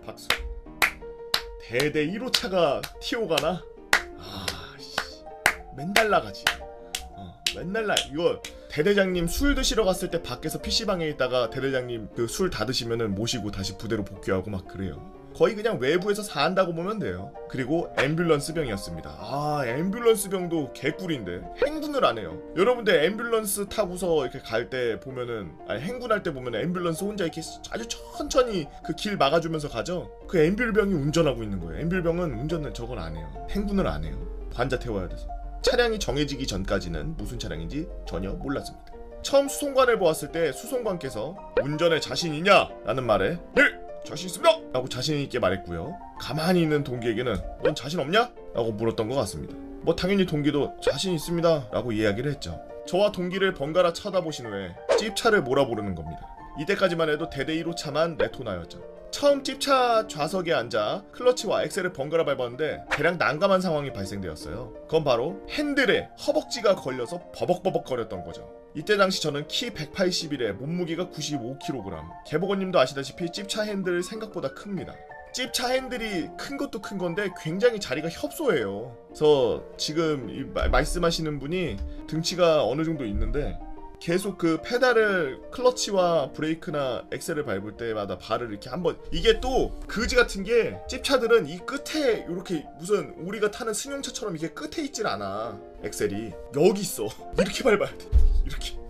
박수. 대대 1호차가 튀어가나? 맨날 나가지. 맨날 이거 대대장님 술 드시러 갔을 때 밖에서 PC방에 있다가 대대장님 그 술 다 드시면은 모시고 다시 부대로 복귀하고 막 그래요. 거의 그냥 외부에서 산다고 보면 돼요. 그리고 앰뷸런스 병이었습니다. 앰뷸런스 병도 개꿀인데 행군을 안 해요. 여러분들 앰뷸런스 타고서 이렇게 갈 때 보면은, 행군할 때 보면 앰뷸런스 혼자 이렇게 아주 천천히 그 길 막아주면서 가죠. 그 앰뷸병이 운전하고 있는 거예요. 앰뷸병은 운전은 저건 안 해요. 행군을 안 해요. 환자 태워야 돼서. 차량이 정해지기 전까지는 무슨 차량인지 전혀 몰랐습니다. 처음 수송관을 보았을 때 수송관께서 운전에 자신 있냐? 라는 말에 네! 자신 있습니다! 라고 자신 있게 말했고요. 가만히 있는 동기에게는 넌 자신 없냐? 라고 물었던 것 같습니다. 뭐 당연히 동기도 자신 있습니다 라고 이야기를 했죠. 저와 동기를 번갈아 쳐다보신 후에 찝차를 몰아보르는 겁니다. 이때까지만 해도 대대 1호차만 레토나였죠. 처음 찝차 좌석에 앉아 클러치와 엑셀을 번갈아 밟았는데 대략 난감한 상황이 발생되었어요. 그건 바로 핸들에 허벅지가 걸려서 버벅버벅거렸던 거죠. 이때 당시 저는 키 181에 몸무게가 95kg. 개보건님도 아시다시피 찝차 핸들 생각보다 큽니다. 찝차 핸들이 큰 것도 큰 건데 굉장히 자리가 협소해요. 그래서 지금 말씀하시는 분이 등치가 어느 정도 있는데 계속 그 페달을 클러치와 브레이크나 엑셀을 밟을 때마다 발을 이렇게 한번, 이게 또 그지 같은 게 찝차들은 이 끝에 이렇게 무슨 우리가 타는 승용차처럼 이게 끝에 있질 않아. 엑셀이 여기 있어. 이렇게 밟아야 돼. 이렇게.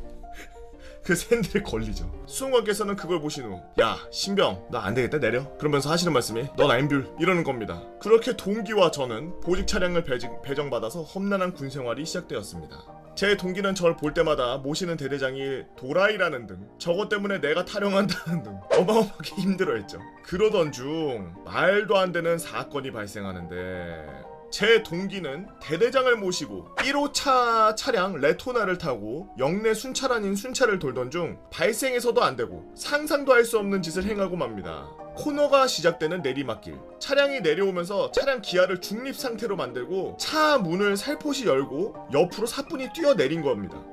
그래서 핸들에 걸리죠. 수송관께서는 그걸 보신 후 야 신병 너 안되겠다 내려. 그러면서 하시는 말씀이 넌 앰뷸 이러는 겁니다. 그렇게 동기와 저는 보직 차량을 배정받아서 험난한 군생활이 시작되었습니다. 제 동기는 저를 볼 때마다 모시는 대대장이 도라이라는 등 저것 때문에 내가 타령한다는 등 어마어마하게 힘들어했죠. 그러던 중 말도 안 되는 사건이 발생하는데, 제 동기는 대대장을 모시고 1호차 차량 레토나를 타고 영내 순찰 아닌 순찰을 돌던 중 발생해서도 안 되고 상상도 할 수 없는 짓을 행하고 맙니다. 코너가 시작되는 내리막길, 차량이 내려오면서 차량 기아를 중립 상태로 만들고 차 문을 살포시 열고 옆으로 사뿐히 뛰어내린 겁니다.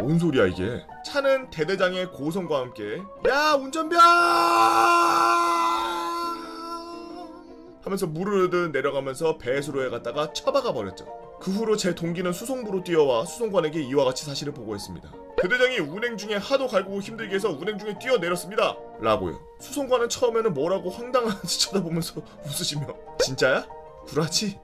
뭔 소리야 이게. 차는 대대장의 고성과 함께 야 운전병 하면서 무르르 내려가면서 배수로에 갔다가 처박아 버렸죠. 그 후로 제 동기는 수송부로 뛰어와 수송관에게 이와 같이 사실을 보고했습니다. 대대장이 운행 중에 하도 갈구고 힘들게 해서 운행 중에 뛰어내렸습니다 라고요. 수송관은 처음에는 뭐라고 황당한지 쳐다보면서 웃으시며 진짜야? 구라치?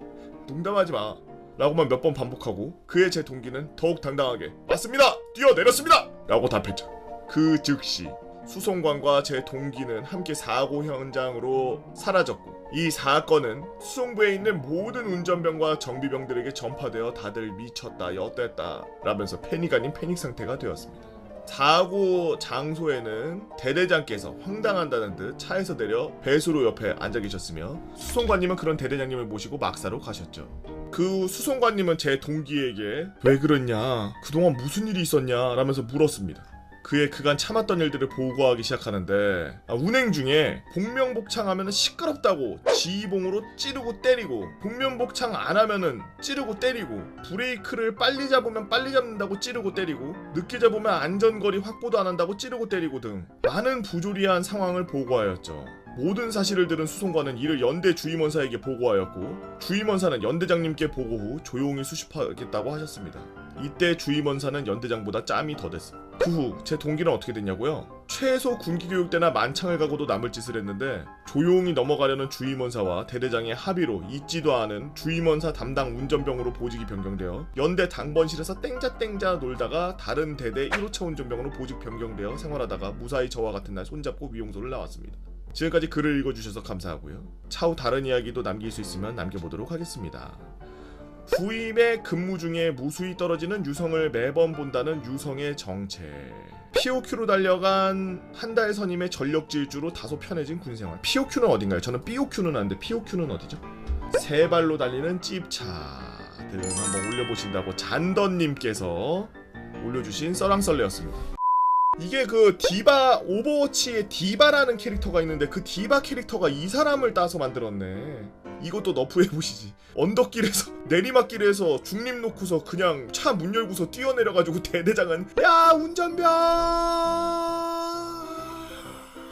농담하지 마 라고만 몇 번 반복하고, 그에 제 동기는 더욱 당당하게 맞습니다! 뛰어내렸습니다! 라고 답했죠. 그 즉시 수송관과 제 동기는 함께 사고 현장으로 사라졌고, 이 사건은 수송부에 있는 모든 운전병과 정비병들에게 전파되어 다들 미쳤다 엿됐다 라면서 패닉 아닌 패닉 상태가 되었습니다. 사고 장소에는 대대장께서 황당한다는 듯 차에서 내려 배수로 옆에 앉아 계셨으며, 수송관님은 그런 대대장님을 모시고 막사로 가셨죠. 그 수송관님은 제 동기에게 왜 그랬냐, 그동안 무슨 일이 있었냐 라면서 물었습니다. 그의 그간 참았던 일들을 보고하기 시작하는데, 운행 중에 복면복창 하면은 시끄럽다고 지휘봉으로 찌르고 때리고, 복면복창 안 하면은 찌르고 때리고, 브레이크를 빨리 잡으면 빨리 잡는다고 찌르고 때리고, 늦게 잡으면 안전거리 확보도 안 한다고 찌르고 때리고 등 많은 부조리한 상황을 보고하였죠. 모든 사실을 들은 수송관은 이를 연대 주임원사에게 보고하였고, 주임원사는 연대장님께 보고 후 조용히 수습하겠다고 하셨습니다. 이때 주임원사는 연대장보다 짬이 더 됐습니다. 그 후 제 동기는 어떻게 됐냐고요? 최소 군기교육대나 만창을 가고도 남을 짓을 했는데, 조용히 넘어가려는 주임원사와 대대장의 합의로 잊지도 않은 주임원사 담당 운전병으로 보직이 변경되어 연대 당번실에서 땡자땡자 놀다가 다른 대대 1호차 운전병으로 보직 변경되어 생활하다가 무사히 저와 같은 날 손잡고 미용소를 나왔습니다. 지금까지 글을 읽어주셔서 감사하고요. 차후 다른 이야기도 남길 수 있으면 남겨보도록 하겠습니다. 부임의 근무 중에 무수히 떨어지는 유성을 매번 본다는 유성의 정체. POQ로 달려간 한 달 선임의 전력 질주로 다소 편해진 군생활. POQ는 어딘가요? 저는 BOQ는 아는데 POQ는 어디죠? 세 발로 달리는 찝차 등 한번 올려보신다고 잔던님께서 올려주신 썰랑썰레였습니다. 이게 그 디바, 오버워치에 디바라는 캐릭터가 있는데 그 디바 캐릭터가 이 사람을 따서 만들었네. 이것도 너프해보시지. 언덕길에서 내리막길에서 중립 놓고서 그냥 차 문 열고서 뛰어내려가지고 대대장은 야 운전병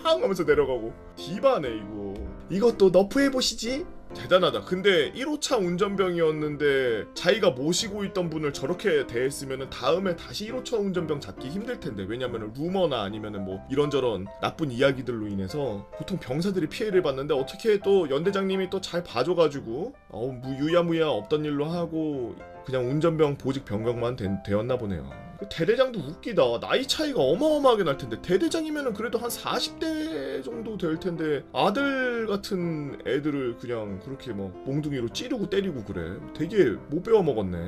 하면서 내려가고. 디바네 이거. 이것도 너프해보시지. 대단하다. 근데 1호차 운전병이었는데 자기가 모시고 있던 분을 저렇게 대했으면 다음에 다시 1호차 운전병 잡기 힘들 텐데. 왜냐면 루머나 아니면 뭐 이런저런 나쁜 이야기들로 인해서 보통 병사들이 피해를 봤는데 어떻게 또 연대장님이 또 잘 봐줘가지고 유야무야 없던 일로 하고 그냥 운전병 보직 병력만 되었나 보네요. 대대장도 웃기다. 나이 차이가 어마어마하게 날 텐데 대대장이면은 그래도 한 40대 정도 될 텐데 아들 같은 애들을 그냥 그렇게 뭐 몽둥이로 찌르고 때리고 그래. 되게 못 배워 먹었네.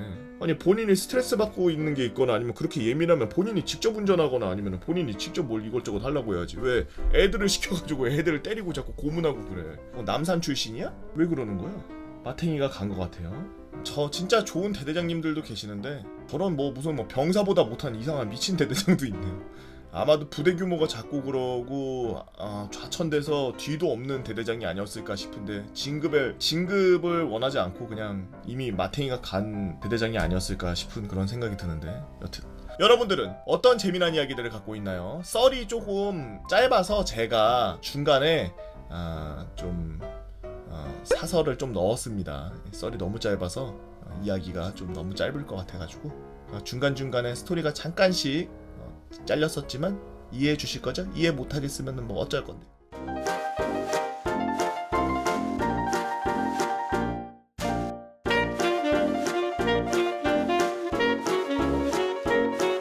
아니 본인이 스트레스 받고 있는 게 있거나 아니면 그렇게 예민하면 본인이 직접 운전하거나 아니면 본인이 직접 뭘 이것저것 하려고 해야지. 왜 애들을 시켜가지고 애들을 때리고 자꾸 고문하고 그래. 남산 출신이야? 왜 그러는 거야? 마탱이가 간 것 같아요. 저 진짜 좋은 대대장님들도 계시는데 저런 뭐 무슨 뭐 병사보다 못한 이상한 미친 대대장도 있네요. 아마도 부대 규모가 작고 그러고 좌천돼서 뒤도 없는 대대장이 아니었을까 싶은데 진급을 원하지 않고 그냥 이미 마탱이가 간 대대장이 아니었을까 싶은 그런 생각이 드는데 여튼 여러분들은 어떤 재미난 이야기들을 갖고 있나요? 썰이 조금 짧아서 제가 중간에 좀 사설을 좀 넣었습니다. 썰이 너무 짧아서 이야기가 좀 너무 짧을 것 같아가지고 중간중간에 스토리가 잠깐씩 잘렸었지만 이해해 주실 거죠? 이해 못하겠으면 뭐 어쩔 건데.